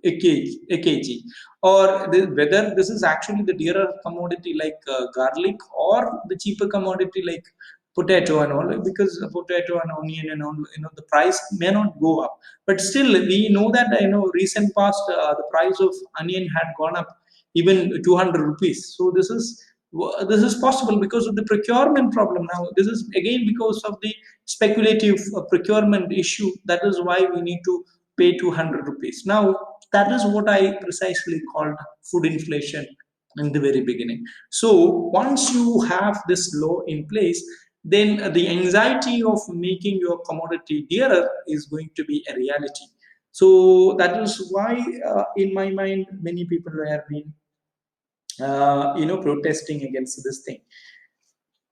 a kg, or whether this is actually the dearer commodity like garlic, or the cheaper commodity like potato and all, because potato and onion and all, the price may not go up, but still we know that recent past the price of onion had gone up even 200 rupees. So this is possible because of the procurement problem. Now this is again because of the speculative procurement issue. That is why we need to pay 200 rupees. Now that is what I precisely called food inflation in the very beginning. So once you have this law in place, then the anxiety of making your commodity dearer is going to be a reality. So that is why in my mind many people have been protesting against this thing.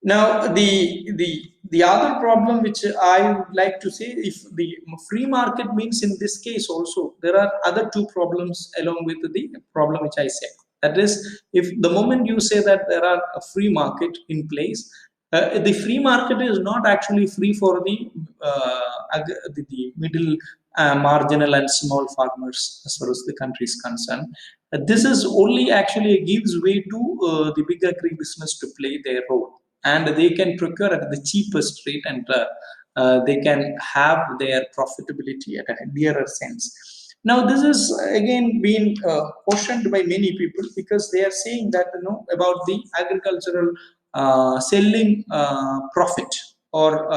Now, the other problem which I would like to say, if the free market means in this case also, there are other two problems along with the problem which I said. That is, if the moment you say that there are a free market in place, the free market is not actually free for the middle, marginal and small farmers as far as the country is concerned. This is only actually gives way to the big agribusiness to play their role, and they can procure at the cheapest rate, and they can have their profitability at a dearer sense. Now, this is again being questioned by many people, because they are saying that about the agricultural selling profit, or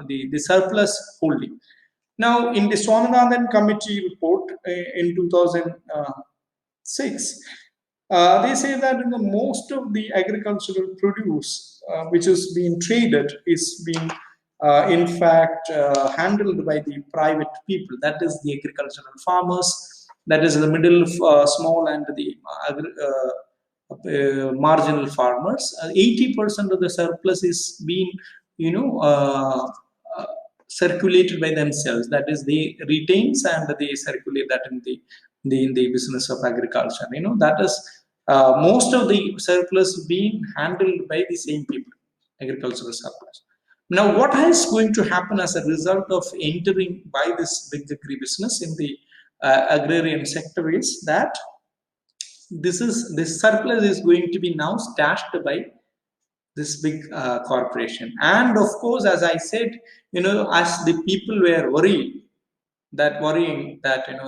the surplus holding. Now, in the Swaminathan Committee report in 2006, they say that most of the agricultural produce which is being traded is being in fact handled by the private people, that is the agricultural farmers, that is the middle, small and the marginal farmers, 80% of the surplus is being, circulated by themselves. That is, they retains and they circulate that in the business of agriculture. That is most of the surplus being handled by the same people, agricultural surplus. Now, what is going to happen as a result of entering by this big agribusiness in the agrarian sector is that this surplus is going to be now stashed by this big corporation. And of course, as I said, as the people were worrying that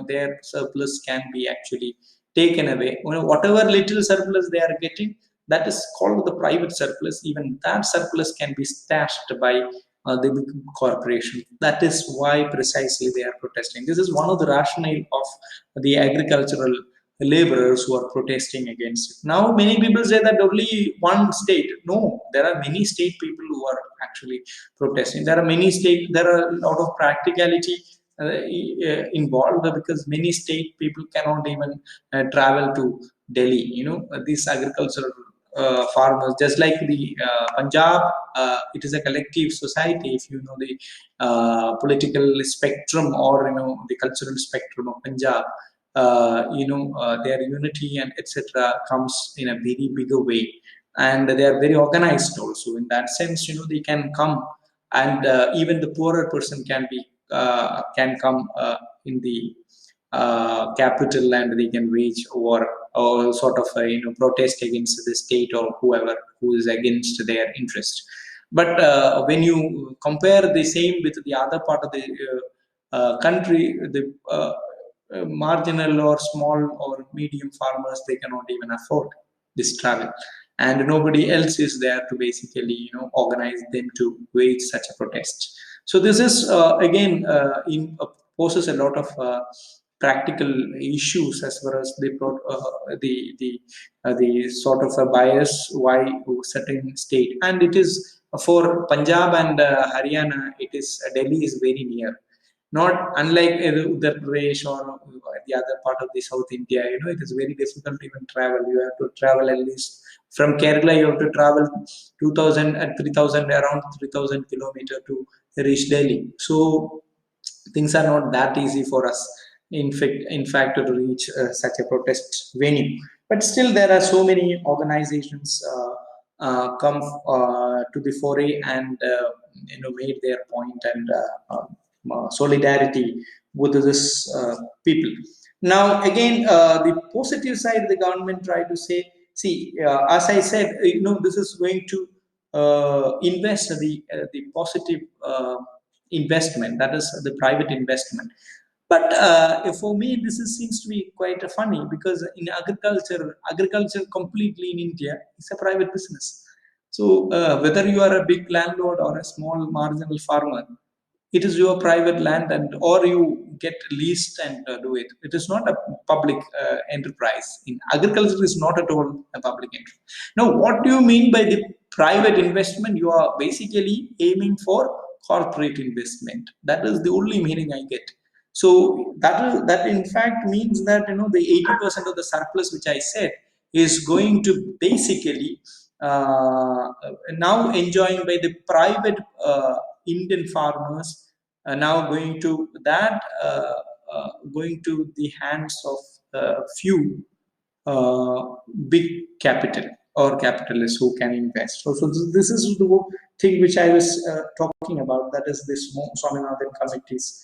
their surplus can be actually taken away, whatever little surplus they are getting, that is called the private surplus. Even that surplus can be stashed by the big corporation. That is why precisely they are protesting. This is one of the rationale of the agricultural laborers who are protesting against it. Now, many people say that only one state. No, there are many state people who are actually protesting. There are a lot of practicality involved, because many state people cannot even travel to Delhi. These agricultural farmers, just like the Punjab, it is a collective society. If you know the political spectrum or the cultural spectrum of Punjab, their unity and etc. comes in a very bigger way, and they are very organized also. In that sense, they can come, and even the poorer person can come in the capital, and they can wage war or sort of protest against the state or whoever who is against their interest. But when you compare the same with the other part of the country, the marginal or small or medium farmers, they cannot even afford this travel, and nobody else is there to basically organize them to wage such a protest. So this is again poses a lot of practical issues as far as the sort of a bias why certain state. And it is for Punjab and Haryana, it is Delhi is very near. Not unlike Uttar Pradesh or the other part of the South India, it is very difficult to even travel. You have to travel at least from Kerala. You have to travel 2,000 and 3,000, around 3,000 kilometers to reach Delhi. So things are not that easy for us. In fact, to reach such a protest venue. But still, there are so many organizations come to the foray and made their point and solidarity with this people. Now, again, the positive side, the government tried to say, see, as I said, this is going to invest the positive investment, that is the private investment. But for me, seems to be quite funny, because in agriculture completely in India is a private business. So whether you are a big landlord or a small marginal farmer, it is your private land, or you get leased and do it. It is not a public enterprise. In agriculture, is not at all a public enterprise. Now, what do you mean by the private investment? You are basically aiming for corporate investment. That is the only meaning I get. So that in fact means that the 80% of the surplus which I said is going to basically now enjoying by the private Indian farmers, now going to the hands of few big capital or capitalists who can invest. So this is the thing which I was talking about. That is this Swaminathan Committee's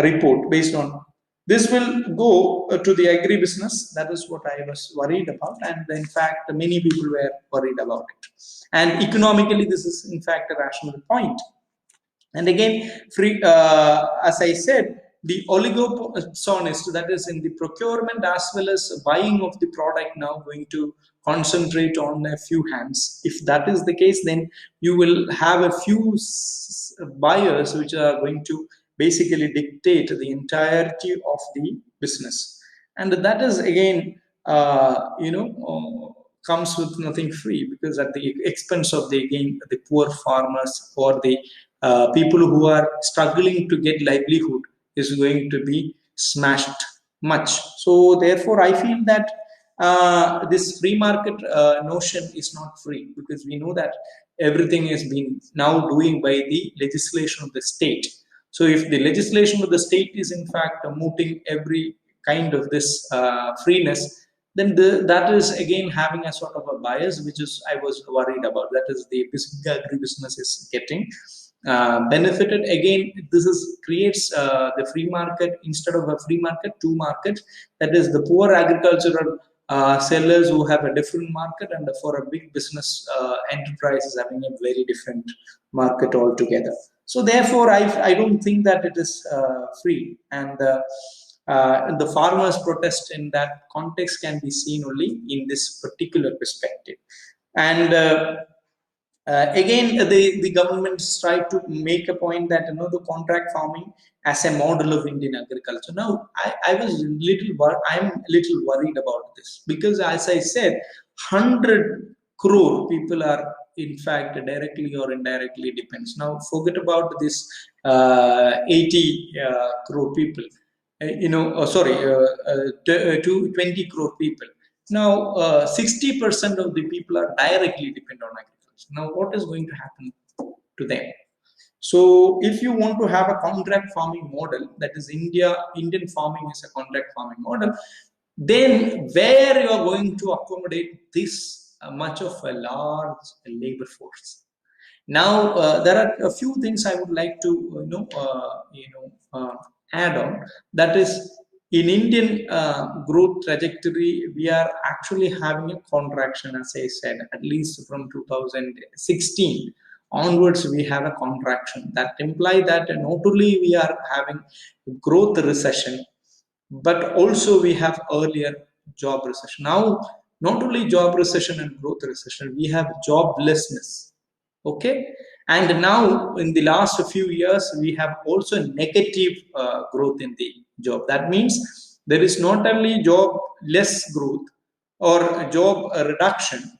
report. Based on this will go to the agribusiness. That is what I was worried about, and in fact many people were worried about it. And economically, this is in fact a rational point. And again, as I said, the oligopolist, that is in the procurement as well as buying of the product, now going to concentrate on a few hands. If that is the case, then you will have a few buyers which are going to basically dictate the entirety of the business. And that is again, comes with nothing free, because at the expense of the poor farmers or the people who are struggling to get livelihood is going to be smashed much. So therefore, I feel that this free market notion is not free, because we know that everything is being now doing by the legislation of the state. So if the legislation of the state is in fact mooting every kind of this freeness, then that is again having a sort of a bias, which is I was worried about. That is, the agribusiness is getting benefited. Again, this is creates the free market instead of a free market, two markets. That is, the poor agricultural sellers who have a different market, and for a big business enterprise is having a very different market altogether. So therefore, I don't think that it is free, and the farmers' protest in that context can be seen only in this particular perspective. And again, the governments try to make a point that the contract farming as a model of Indian agriculture. Now, I'm a little worried about this, because as I said, 100 crore people are in fact directly or indirectly depends. Now, forget about this 80 crore people. 20 crore people. Now, 60% of the people are directly dependent on agriculture. Now, what is going to happen to them? So, if you want to have a contract farming model, that is Indian farming is a contract farming model, then where you are going to accommodate this much of a large labor force? Now, there are a few things I would like to add on. That is, in Indian growth trajectory, we are actually having a contraction, as I said, at least from 2016 onwards. We have a contraction that implies that not only we are having growth recession, but also we have earlier job recession. Now, not only job recession and growth recession, we have joblessness. Okay, and now in the last few years we have also negative growth in the job. That means there is not only job less growth or job reduction.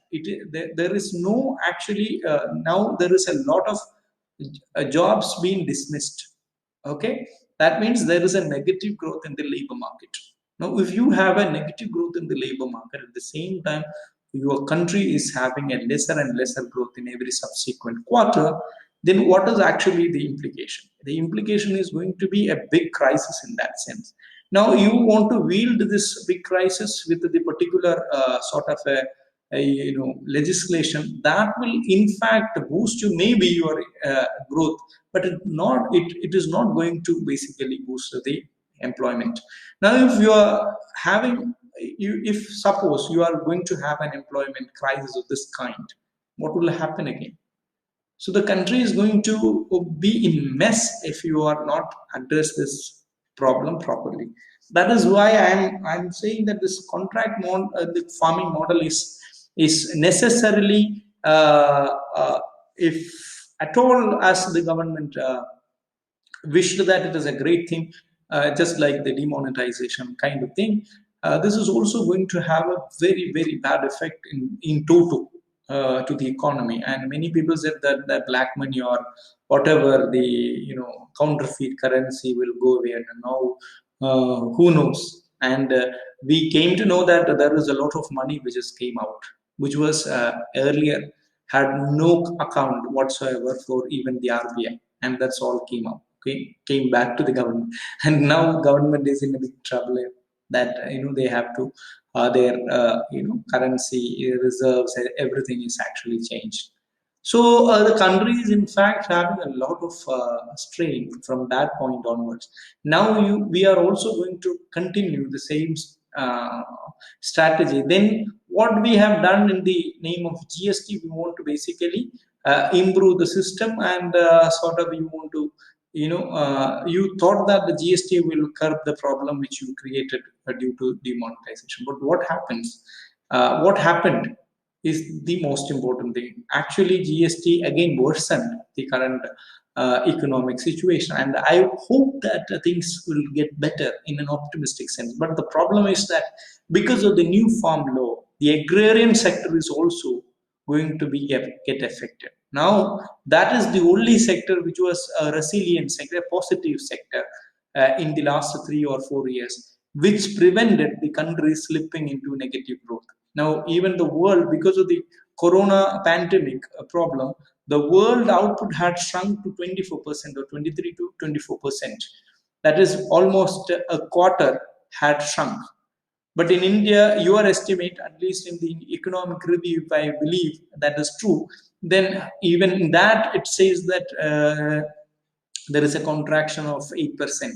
There is no actually now there is a lot of jobs being dismissed. Okay, that means there is a negative growth in the labor market. Now, if you have a negative growth in the labor market, at the same time your country is having a lesser and lesser growth in every subsequent quarter, then what is actually the implication? The implication is going to be a big crisis in that sense. Now, you want to wield this big crisis with the particular sort of a legislation that will in fact boost you maybe your growth, but it is not going to basically boost the employment. Now, if you are having if suppose you are going to have an employment crisis of this kind, what will happen again? So the country is going to be in mess if you are not address this problem properly. That is why I'm saying that this contract the farming model is necessarily if at all as the government wished that it is a great thing, just like the demonetization kind of thing. This is also going to have a very, very bad effect in total to the economy. And many people said that the black money or whatever the counterfeit currency will go away. And now who knows? And we came to know that there is a lot of money which just came out, which was earlier had no account whatsoever for even the RBI, and that's all came out. Okay, came back to the government, and now government is in a big trouble that they have to their currency reserves, everything is actually changed. So the country is in fact having a lot of strain from that point onwards. Now we are also going to continue the same strategy. Then what we have done in the name of GST, we want to basically improve the system, and sort of you want to you thought that the GST will curb the problem which you created due to demonetization. But what happens? What happened is the most important thing. Actually, GST again worsened the current economic situation, and I hope that things will get better in an optimistic sense. But the problem is that because of the new farm law, the agrarian sector is also going to be get affected. Now, that is the only sector which was a resilient sector, a positive sector in the last 3 or 4 years. which prevented the country slipping into negative growth. Now, even the world, because of the corona pandemic problem, the world output had shrunk to 24% or 23 to 24%. That is almost a quarter had shrunk. But in India, your estimate, at least in the economic review, if I believe that is true, then even in that it says that there is a contraction of 8%.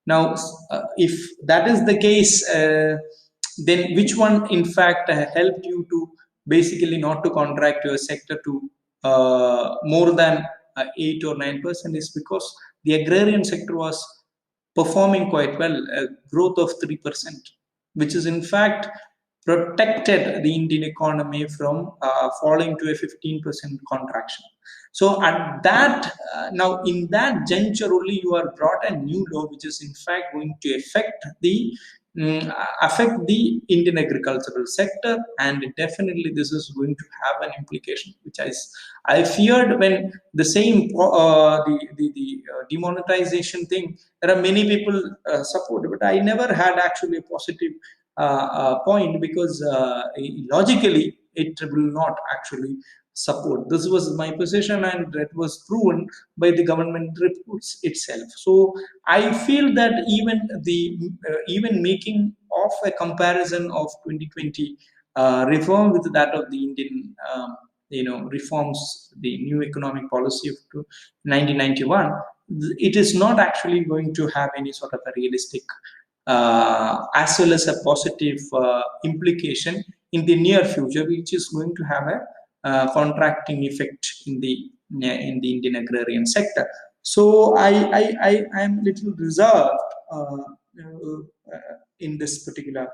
Now, if that is the case, then which one in fact helped you to basically not to contract your sector to more than 8 or 9% is because the agrarian sector was performing quite well, a growth of 3%, which is in fact protected the Indian economy from falling to a 15% contraction. So at that, now in that juncture only you are brought a new law which is in fact going to affect the Indian agricultural sector, and definitely this is going to have an implication which I feared when the same the demonetization thing. There are many people support, but I never had actually a positive point because logically it will not actually support. This was my position, and it was proven by the government reports itself. So I feel that even making of a comparison of 2020 reform with that of the Indian reforms, the new economic policy of 1991, it is not actually going to have any sort of a realistic as well as a positive implication in the near future, which is going to have a contracting effect in the Indian agrarian sector. So I am a little reserved in this particular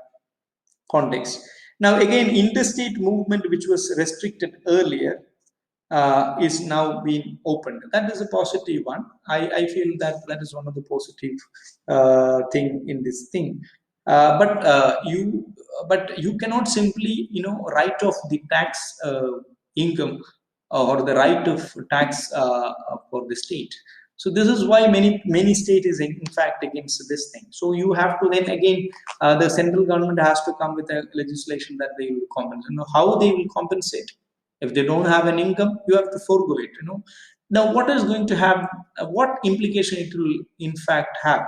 context. Now again, interstate movement, which was restricted earlier, is now being opened. That is a positive one. I feel that is one of the positive thing in this thing. But you cannot simply write off the tax income or the right of tax for the state. So this is why many state is in fact against this thing. So you have to then again the central government has to come with a legislation that they will compensate. How they will compensate? If they don't have an income, you have to forego it. Now, what is going to have what implication it will in fact have?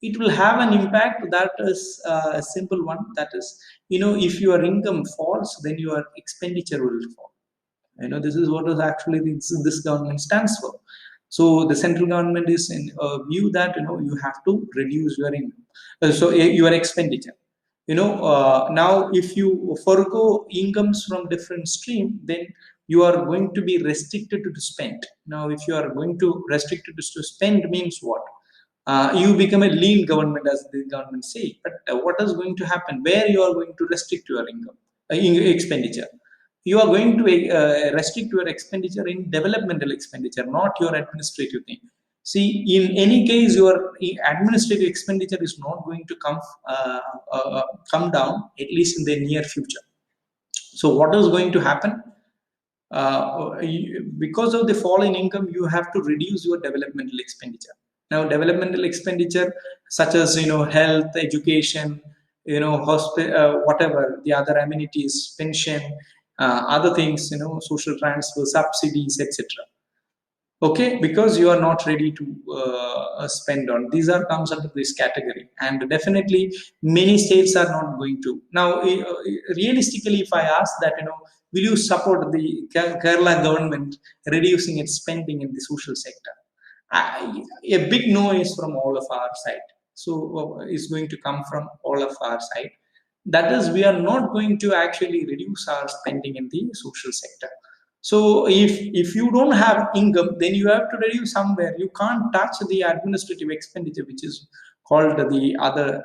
It will have an impact that is a simple one. That is, if your income falls, then your expenditure will fall. This is what is actually this government stands for. So the central government is in a view that you have to reduce your income, so your expenditure. Now if you forego incomes from different stream, then you are going to be restricted to spend. Now if you are going to restricted to spend means what? You become a lean government, as the government say. But what is going to happen? Where you are going to restrict your income, expenditure? You are going to restrict your expenditure in developmental expenditure, not your administrative thing. See, in any case, your administrative expenditure is not going to come down, at least in the near future. So what is going to happen? Because of the fall in income, you have to reduce your developmental expenditure. Now, developmental expenditure such as health, education, hospital, whatever the other amenities, pension, other things, social transfer, subsidies, etc. Okay, because you are not ready to spend on these comes under this category, and definitely many states are not going to. Now, realistically, if I ask that, will you support the Kerala government reducing its spending in the social sector? A big no is from all of our side. So is going to come from all of our side. That is, we are not going to actually reduce our spending in the social sector. So if you don't have income, then you have to reduce somewhere. You can't touch the administrative expenditure, which is called the other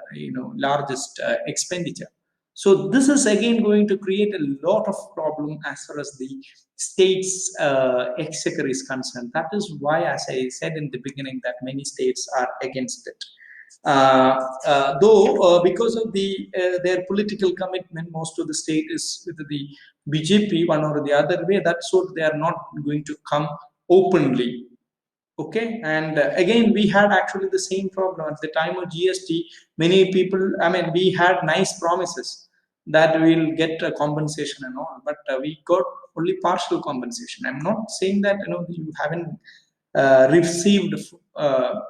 largest expenditure. So this is again going to create a lot of problem as far as the state's exchequer is concerned. That is why, as I said in the beginning, that many states are against it. Though because of their political commitment, most of the state is with the BJP one or the other way. That's what they are not going to come openly Okay, and again, we had actually the same problem at the time of GST. Many people, I mean, we had nice promises that we'll get a compensation and all, but we got only partial compensation. I'm not saying that you haven't received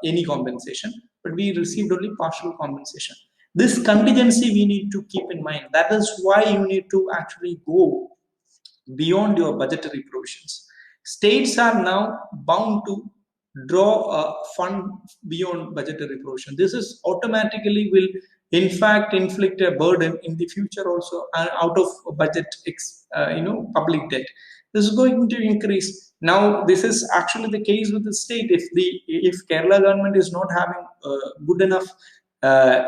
any compensation, but we received only partial compensation. This contingency we need to keep in mind. That is why you need to actually go beyond your budgetary provisions. States are now bound to draw a fund beyond budgetary provision. This is automatically will in fact inflict a burden in the future also out of budget public debt. This is going to increase. Now this is actually the case with the state. If Kerala government is not having good enough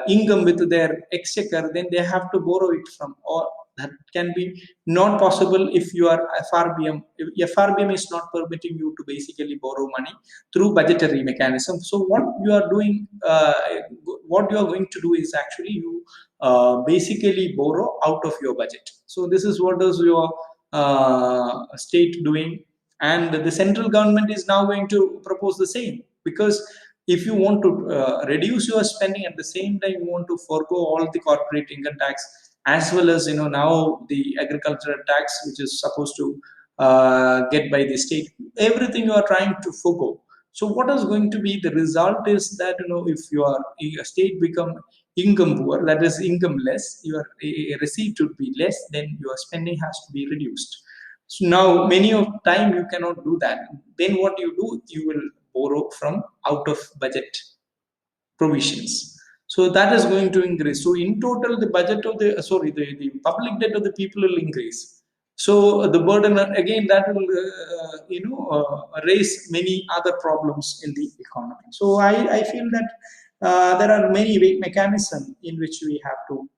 income with their exchequer, then they have to borrow it from, or that can be not possible if you are FRBM. If FRBM is not permitting you to basically borrow money through budgetary mechanism. So what you are doing, what you are going to do is actually you basically borrow out of your budget. So this is what is your state doing, and the central government is now going to propose the same, because if you want to reduce your spending, at the same time you want to forego all the corporate income tax, as well as now the agricultural tax, which is supposed to get by the state. Everything you are trying to forego. So what is going to be the result is that if your state become income poor, that is income less, your receipt would be less, then your spending has to be reduced. So now many of time you cannot do that. Then what you do, you will borrow from out of budget provisions. So that is going to increase. So in total, the budget of the public debt of the people will increase. So the burden again, that will raise many other problems in the economy. So I feel that there are many mechanisms in which we have to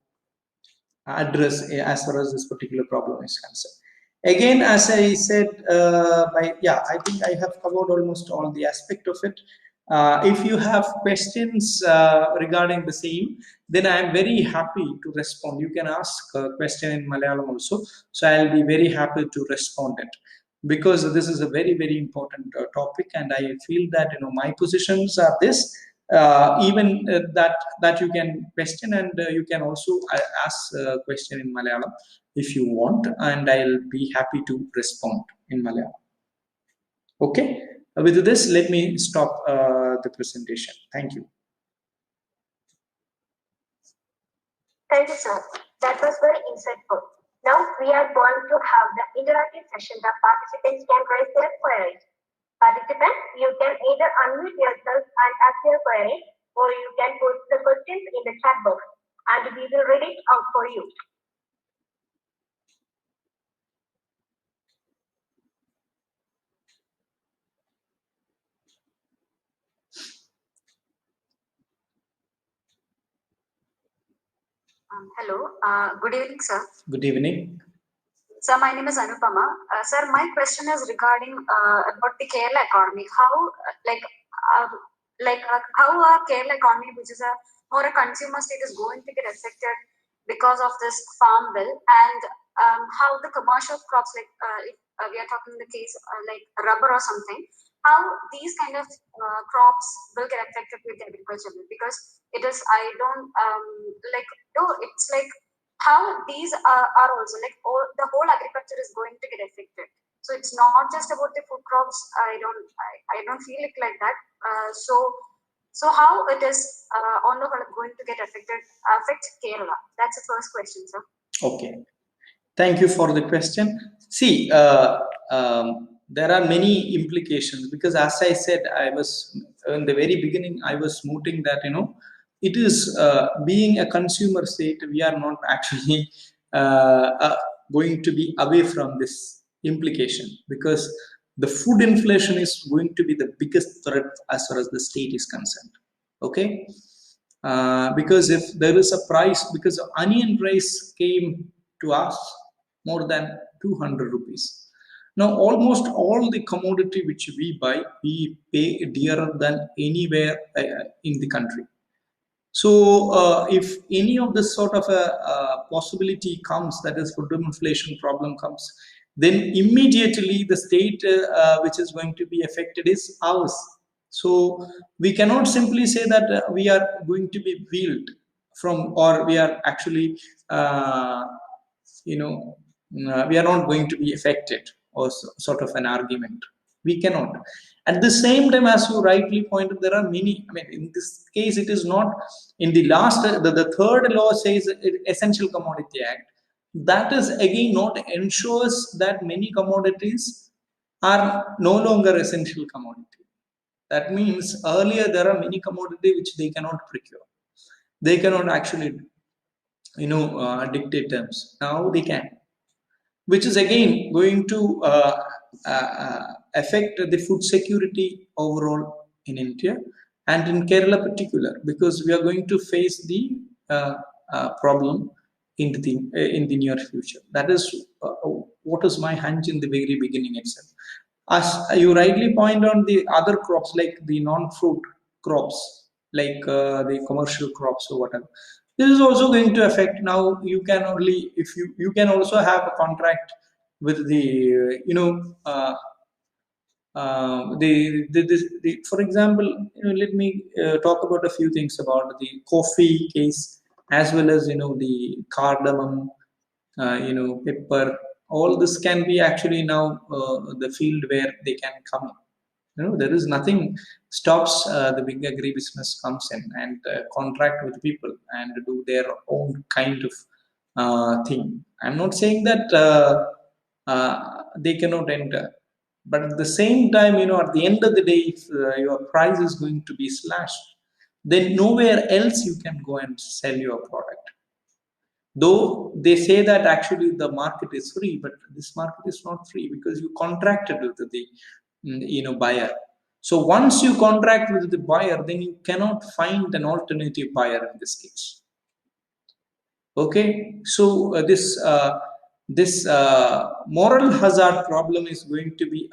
address as far as this particular problem is concerned. Again, as I said, I think I have covered almost all the aspect of it. If you have questions regarding the same, then I am very happy to respond. You can ask a question in Malayalam also, so I'll be very happy to respond it, because this is a very, very important topic, and I feel that my positions are this. Even that you can question, and you can also ask a question in Malayalam if you want, and I'll be happy to respond in Malayalam. Okay. With this, let me stop the presentation. Thank you. Thank you, sir. That was very insightful. Now we are going to have the interactive session that participants can raise their queries. Participants, you can either unmute yourself and ask your query, or you can put the questions in the chat box, and we will read it out for you. Hello. Good evening, sir. Good evening. Sir, my name is Anupama. Sir, my question is regarding about the Kerala economy. How our Kerala economy, which is more a consumer state, is going to get affected because of this farm bill, and how the commercial crops, like if we are talking the case like rubber or something, how these kind of crops will get affected with the agriculture bill, because it is, I don't it's like how these are also like the whole agriculture is going to get affected. So it's not just about the food crops. I don't feel it like that. So how it is on the whole going to get affect Kerala? That's the first question, sir. Okay. Thank you for the question. See, there are many implications, because as I said, I was in the very beginning, I was mooting that it is being a consumer state, we are not actually going to be away from this implication, because the food inflation is going to be the biggest threat as far as the state is concerned. Okay, because if there is a price, because onion price came to us more than 200 rupees. Now, almost all the commodity which we buy, we pay dearer than anywhere in the country. So, if any of this sort of a possibility comes, that is food inflation problem comes, then immediately the state which is going to be affected is ours, So we cannot simply say that we are going to be wealed from, or we are actually, we are not going to be affected, or sort of an argument. We cannot. At the same time, as you rightly pointed, there are many. I mean, in this case, it is not in the last. The third law says Essential Commodity Act. That is again not ensures that many commodities are no longer essential commodity. That means earlier there are many commodities which they cannot procure. They cannot actually, dictate terms. Now they can, which is again going to affect the food security overall in India and in Kerala particular, because we are going to face the problem in the near future. That is what is my hunch in the very beginning itself. As you rightly point on the other crops, like the non-fruit crops, like the commercial crops or whatever, this is also going to affect. Now you can only, if you can also have a contract with the for example, let me talk about a few things about the coffee case, as well as the cardamom, pepper. All this can be actually now the field where they can come in. There is nothing stops the big agribusiness comes in and contract with people and do their own kind of thing. I'm not saying that they cannot enter, but at the same time, at the end of the day, if your price is going to be slashed, then nowhere else you can go and sell your product. Though they say that actually the market is free, but this market is not free because you contracted with the buyer. So once you contract with the buyer, then you cannot find an alternative buyer in this case. Okay, so this moral hazard problem is going to be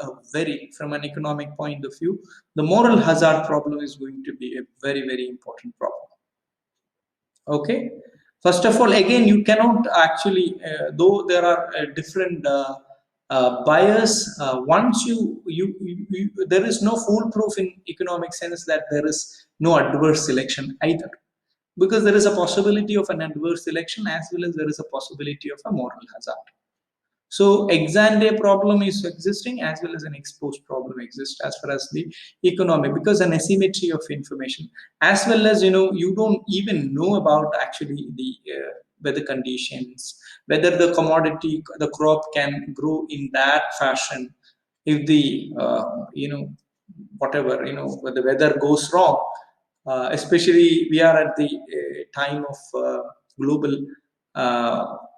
from an economic point of view, the moral hazard problem is going to be a very, very important problem. Okay. First of all, again, you cannot actually, though there are different buyers, once there is no foolproof in economic sense that there is no adverse selection either, because there is a possibility of an adverse selection as well as there is a possibility of a moral hazard. So ex-ante problem is existing as well as an ex-post problem exists as far as the economy, because an asymmetry of information, as well as you don't even know about actually the weather conditions, whether the commodity, the crop can grow in that fashion. If the whatever when the weather goes wrong, especially we are at the time of global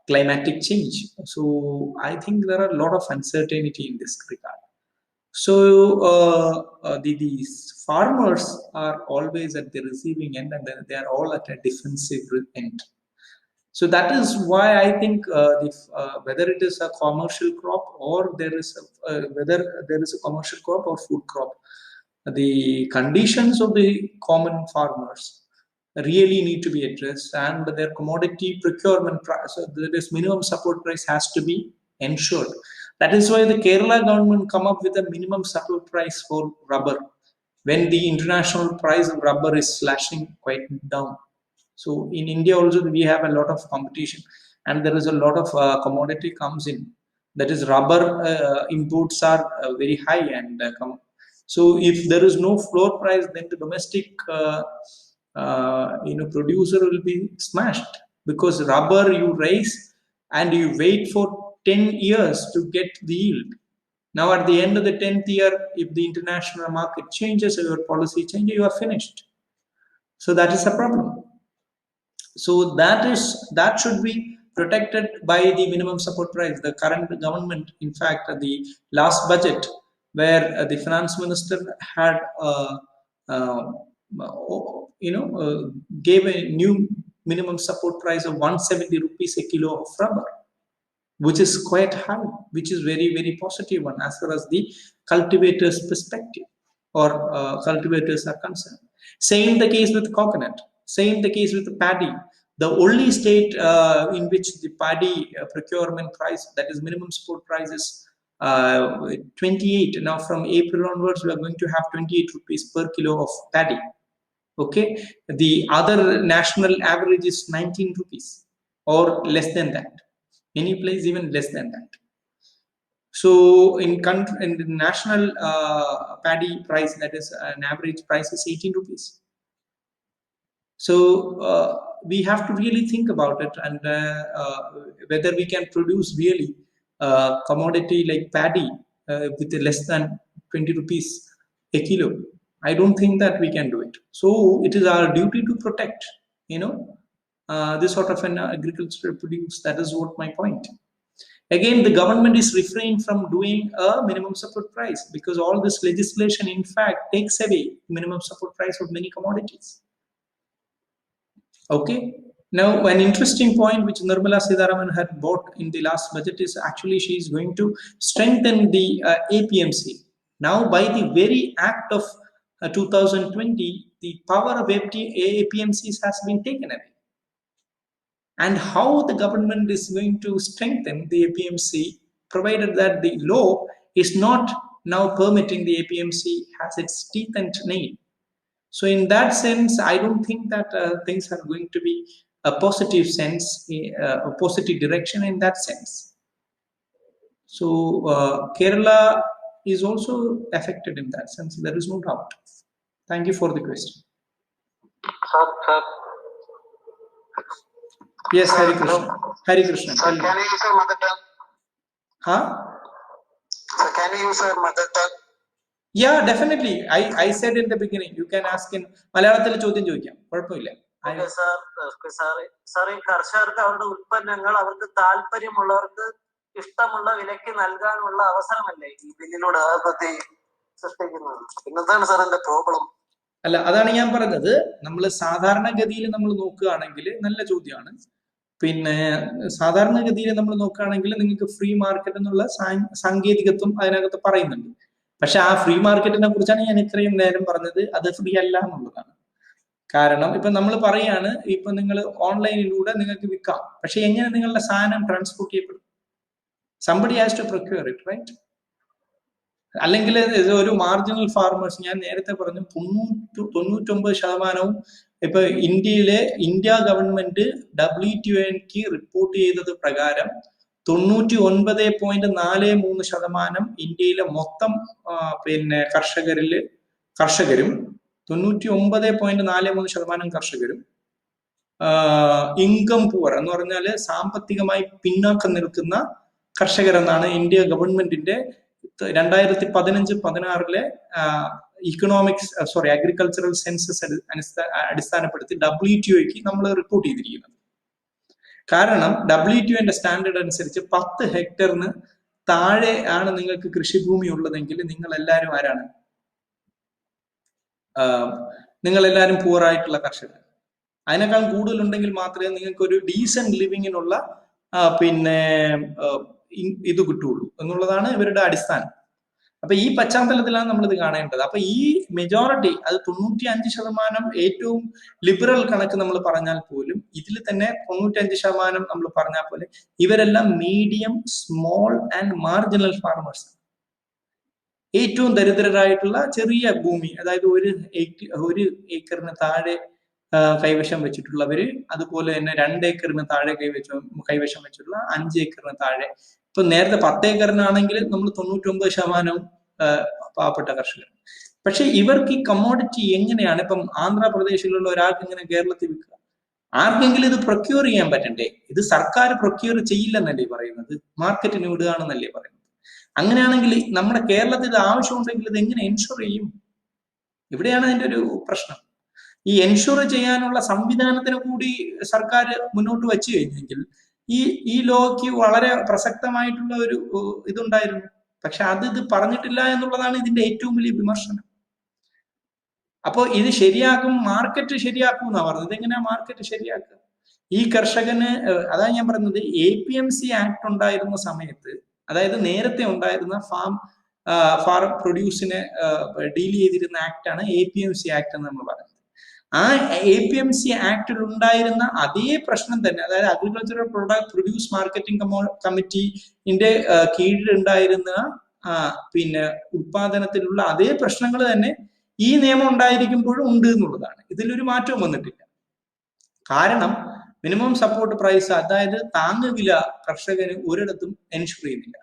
climatic change. So I think there are a lot of uncertainty in this regard. So these farmers are always at the receiving end, and they are all at a defensive end. So that is why I think whether it is a commercial crop or whether there is a commercial crop or food crop, the conditions of the common farmers really need to be addressed, and their commodity procurement price, so this minimum support price has to be ensured. That is why the Kerala government come up with a minimum support price for rubber, when the international price of rubber is slashing quite down. So in India also we have a lot of competition, and there is a lot of commodity comes in. That is, rubber imports are very high, and so if there is no floor price, then the domestic producer will be smashed, because rubber you raise and you wait for 10 years to get the yield. Now at the end of the 10th year, if the international market changes or your policy changes, you are finished. So that is a problem. So that should be protected by the minimum support price. The current government, in fact, the last budget, where the finance minister had gave a new minimum support price of 170 rupees a kilo of rubber, which is quite high, which is very, very positive one as far as the cultivators' perspective or cultivators are concerned. Same the case with coconut. Same the case with the paddy. The only state in which the paddy procurement price, that is minimum support price, is 28. Now from April onwards, we are going to have 28 rupees per kilo of paddy. Okay, the other national average is 19 rupees or less than that. Any place even less than that. So in the national paddy price, that is an average price is 18 rupees. So we have to really think about it, and whether we can produce really commodity like paddy with less than 20 rupees a kilo. I don't think that we can do it. So it is our duty to protect, this sort of an agricultural produce. That is what my point. Again, the government is refrained from doing a minimum support price, because all this legislation in fact takes away minimum support price of many commodities. Okay. Now, an interesting point which Nirmala Sitharaman had brought in the last budget is actually she is going to strengthen the APMC. Now, by the very act of 2020, the power of APMCs has been taken away. And how the government is going to strengthen the APMC, provided that the law is not now permitting the APMC has its teeth and nail. So in that sense, I don't think that things are going to be a positive sense, a positive direction in that sense. So Kerala is also affected in that sense. There is no doubt. Thank you for the question. Sir. Yes, Hari Krishna. Hari Krishna. Sir, can you use your mother tongue? Huh? Sir, can you use your mother tongue? Yeah, definitely. I said in the beginning, you can ask in Malayalam ചോദ്യം ചോദിക്കാം, കുഴപ്പമില്ല. Okay, sir. Sir, ഈ കർഷകർക്ക് അവരുടെ ഉൽപ്പന്നങ്ങൾ അവർക്ക് താല്പര്യമുള്ളവർക്ക് ഇഷ്ടമുള്ള വിലയ്ക്ക് നൽകാനുള്ള അവസരമല്ലേ ഈ ബില്ലിലൂടെ സൃഷ്ടിക്കുന്നത്? പിന്നെന്താണ് സാർ എന്റെ പ്രോബ്ലം? അല്ല, അതാണ് ഞാൻ പറഞ്ഞത്. നമ്മൾ സാധാരണഗതിയിൽ നമ്മൾ നോക്കുകയാണെങ്കിൽ നല്ല ചോദ്യമാണ്. പിന്നെ സാധാരണഗതിയിൽ നമ്മൾ നോക്കുകയാണെങ്കിൽ നിങ്ങൾക്ക് ഫ്രീ മാർക്കറ്റ് എന്നുള്ള സാങ്കേതികത്വം അതിനകത്ത് പറയുന്നുണ്ട്. പക്ഷെ ആ ഫ്രീ മാർക്കറ്റിനെ കുറിച്ചാണ് ഞാൻ ഇത്രയും നേരം പറഞ്ഞത്. അത് ഫ്രീ അല്ല എന്നുള്ളതാണ്. കാരണം ഇപ്പൊ നമ്മൾ പറയാണ്, ഇപ്പൊ നിങ്ങൾ ഓൺലൈനിലൂടെ നിങ്ങൾക്ക് വിൽക്കാം, പക്ഷെ എങ്ങനെ നിങ്ങളുടെ സാധനം ട്രാൻസ്പോർട്ട് ചെയ്യപ്പെടും? Somebody has to procure it, right? അല്ലെങ്കിൽ ഒരു മാർജിനൽ ഫാർമേഴ്സ്, ഞാൻ നേരത്തെ പറഞ്ഞു 99% ഇപ്പൊ ഇന്ത്യ ഗവൺമെന്റ് WTOക്ക് റിപ്പോർട്ട് ചെയ്തത് പ്രകാരം 99.43% ഇന്ത്യയിലെ മൊത്തം പിന്നെ കർഷകരും 99.43% കർഷകരും ഇൻകം പുവർ എന്ന് പറഞ്ഞാല് സാമ്പത്തികമായി പിന്നാക്കം നിൽക്കുന്ന കർഷകരെന്നാണ് ഇന്ത്യ ഗവൺമെന്റിന്റെ 2015-16 അഗ്രികൾച്ചറൽ സെൻസസ് അടിസ്ഥാനപ്പെടുത്തി WTOക്ക് നമ്മൾ റിപ്പോർട്ട് ചെയ്തിരിക്കുന്നത്. കാരണം WTOന്റെ സ്റ്റാൻഡേർഡ് അനുസരിച്ച് 10 ഹെക്ടറിന് താഴെ ആണ് നിങ്ങൾക്ക് കൃഷിഭൂമി ഉള്ളതെങ്കിൽ നിങ്ങൾ എല്ലാവരും ആരാണ്? നിങ്ങൾ എല്ലാവരും പൂർ ആയിട്ടുള്ള കർഷകർ. അതിനേക്കാൾ കൂടുതലുണ്ടെങ്കിൽ മാത്രമേ നിങ്ങൾക്ക് ഒരു ഡീസന്റ് ലിവിങ്ങിനുള്ള പിന്നെ ഇത് കിട്ടുള്ളൂ എന്നുള്ളതാണ് ഇവരുടെ അടിസ്ഥാനം. അപ്പൊ ഈ പശ്ചാത്തലത്തിലാണ് നമ്മളിത് കാണേണ്ടത്. അപ്പൊ ഈ മെജോറിറ്റി, അത് 95% ഏറ്റവും ലിബറൽ കണക്ക് നമ്മൾ പറഞ്ഞാൽ പോലും, ഇതിൽ തന്നെ 95% നമ്മൾ പറഞ്ഞാൽ പോലെ ഇവരെല്ലാം medium, small and marginal farmers. ഏറ്റവും ദരിദ്രരായിട്ടുള്ള ചെറിയ ഭൂമി, അതായത് 1 ഏക്കറിന് താഴെ കൈവശം വെച്ചിട്ടുള്ളവര്, അതുപോലെ തന്നെ 2 ഏക്കറിന് താഴെ കൈവശം വെച്ചിട്ടുള്ള 5 ഏക്കറിന് താഴെ. ഇപ്പൊ നേരത്തെ 10 ഏക്കറിനാണെങ്കിൽ നമ്മൾ 99% പാവപ്പെട്ട കർഷകർ. പക്ഷെ ഇവർക്ക് ഈ കമ്മോഡിറ്റി എങ്ങനെയാണ്? ഇപ്പം ആന്ധ്രാപ്രദേശിലുള്ള ഒരാൾക്ക് ഇങ്ങനെ കേരളത്തിൽ വിൽക്കുക, ആർക്കെങ്കിലും ഇത് പ്രൊക്യൂർ ചെയ്യാൻ പറ്റണ്ടേ? ഇത് സർക്കാർ പ്രൊക്യൂർ ചെയ്യില്ലെന്നല്ലേ പറയുന്നത്, മാർക്കറ്റിന് വിടുകയാണെന്നല്ലേ പറയുന്നത്. അങ്ങനെയാണെങ്കിൽ നമ്മുടെ കേരളത്തിൽ ഇത് ആവശ്യമുണ്ടെങ്കിൽ ഇത് എങ്ങനെ എൻഷുർ ചെയ്യും? ഇവിടെയാണ് അതിന്റെ ഒരു പ്രശ്നം. ഈ എൻഷുർ ചെയ്യാനുള്ള സംവിധാനത്തിന് കൂടി സർക്കാർ മുന്നോട്ട് വെച്ചു കഴിഞ്ഞെങ്കിൽ ഈ ലോയ്ക്ക് വളരെ പ്രസക്തമായിട്ടുള്ള ഒരു ഇതുണ്ടായിരുന്നു. പക്ഷെ ഇത് പറഞ്ഞിട്ടില്ല എന്നുള്ളതാണ് ഇതിന്റെ ഏറ്റവും വലിയ വിമർശനം. അപ്പോൾ ഇത് ശരിയാക്കും, മാർക്കറ്റ് ശരിയാക്കും എന്നാ പറഞ്ഞത്. ഇതെങ്ങനെയാ മാർക്കറ്റ് ശരിയാക്കുക? ഈ കർഷകന്, അതാണ് ഞാൻ പറയുന്നത്, APMC ആക്ട് ഉണ്ടായിരുന്ന സമയത്ത്, അതായത് നേരത്തെ ഉണ്ടായിരുന്ന ഫാം പ്രൊഡ്യൂസിനെ ഡീൽ ചെയ്തിരുന്ന ആക്ടാണ് APMC ആക്ട് എന്ന് നമ്മൾ പറയുന്നത്. ആ APMC ആക്ടിൽ ഉണ്ടായിരുന്ന അതേ പ്രശ്നം തന്നെ, അതായത് അഗ്രികൾച്ചറൽ പ്രൊഡ്യൂസ് മാർക്കറ്റിംഗ് കമ്മിറ്റിന്റെ കീഴിലുണ്ടായിരുന്ന പിന്നെ ഉത്പാദനത്തിലുള്ള അതേ പ്രശ്നങ്ങൾ തന്നെ ഈ നിയമം ഉണ്ടായിരിക്കുമ്പോഴും ഉണ്ട് എന്നുള്ളതാണ്. ഇതിലൊരു മാറ്റവും വന്നിട്ടില്ല. കാരണം മിനിമം സപ്പോർട്ട് പ്രൈസ്, അതായത് താങ്ങുവില കർഷകന് ഒരിടത്തും എൻഷുർ ചെയ്യുന്നില്ല.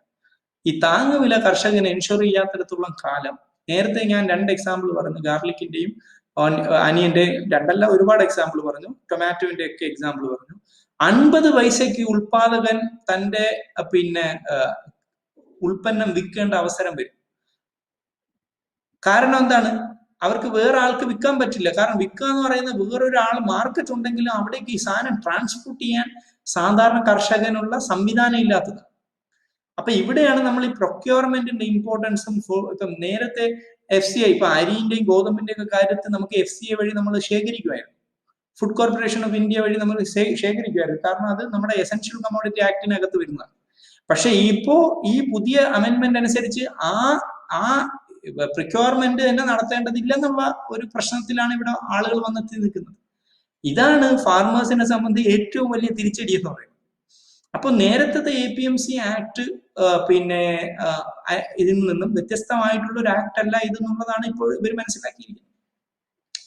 ഈ താങ്ങുവില കർഷകന് എൻഷുർ ചെയ്യാത്തിടത്തോളം കാലം, നേരത്തെ ഞാൻ 2 എക്സാമ്പിൾ പറഞ്ഞു, ഗാർലിക്കിന്റെയും അനിയന്റെ, 2 ഒരുപാട് എക്സാമ്പിൾ പറഞ്ഞു, ടൊമാറ്റോന്റെ ഒക്കെ എക്സാമ്പിൾ പറഞ്ഞു. 50 പൈസയ്ക്ക് ഉൽപാദകൻ തന്റെ പിന്നെ ഉൽപ്പന്നം വിൽക്കേണ്ട അവസരം വരും. കാരണം എന്താണ്? അവർക്ക് വേറെ ആൾക്ക് വിൽക്കാൻ പറ്റില്ല. കാരണം വിൽക്കുക എന്ന് പറയുന്നത് വേറൊരാൾ മാർക്കറ്റ് ഉണ്ടെങ്കിലും അവിടേക്ക് ഈ സാധനം ട്രാൻസ്പോർട്ട് ചെയ്യാൻ സാധാരണ കർഷകനുള്ള സംവിധാനം ഇല്ലാത്തത്. അപ്പൊ ഇവിടെയാണ് നമ്മൾ ഈ പ്രൊക്യൂർമെന്റിന്റെ ഇമ്പോർട്ടൻസും. ഇപ്പം നേരത്തെ FCI, ഇപ്പൊ അരിന്റെയും ഗോതമ്പിന്റെയും ഒക്കെ കാര്യത്തിൽ നമുക്ക് FCI വഴി നമ്മൾ ശേഖരിക്കുമായിരുന്നു. ഫുഡ് കോർപ്പറേഷൻ ഓഫ് ഇന്ത്യ വഴി നമ്മൾ ശേഖരിക്കുമായിരുന്നു. കാരണം അത് നമ്മുടെ എസെൻഷ്യൽ കമ്മോഡിറ്റി ആക്ടിനകത്ത് വരുന്നതാണ്. പക്ഷെ ഇപ്പോ ഈ പുതിയ അമെന്റ്മെന്റ് അനുസരിച്ച് ആ പ്രൊക്യൂർമെന്റ് തന്നെ നടത്തേണ്ടതില്ലെന്നുള്ള ഒരു പ്രശ്നത്തിലാണ് ഇവിടെ ആളുകൾ വന്നെത്തി നിൽക്കുന്നത്. ഇതാണ് ഫാർമേഴ്സിനെ സംബന്ധിച്ച് ഏറ്റവും വലിയ തിരിച്ചടി എന്ന് പറയുന്നത്. അപ്പൊ നേരത്തെ APMC ആക്ട് പിന്നെ ഇതിൽ നിന്നും വ്യത്യസ്തമായിട്ടുള്ള ഒരു ആക്ട് അല്ല ഇതെന്നുള്ളതാണ് ഇപ്പോൾ ഇവർ മനസ്സിലാക്കിയിരിക്കുന്നത്.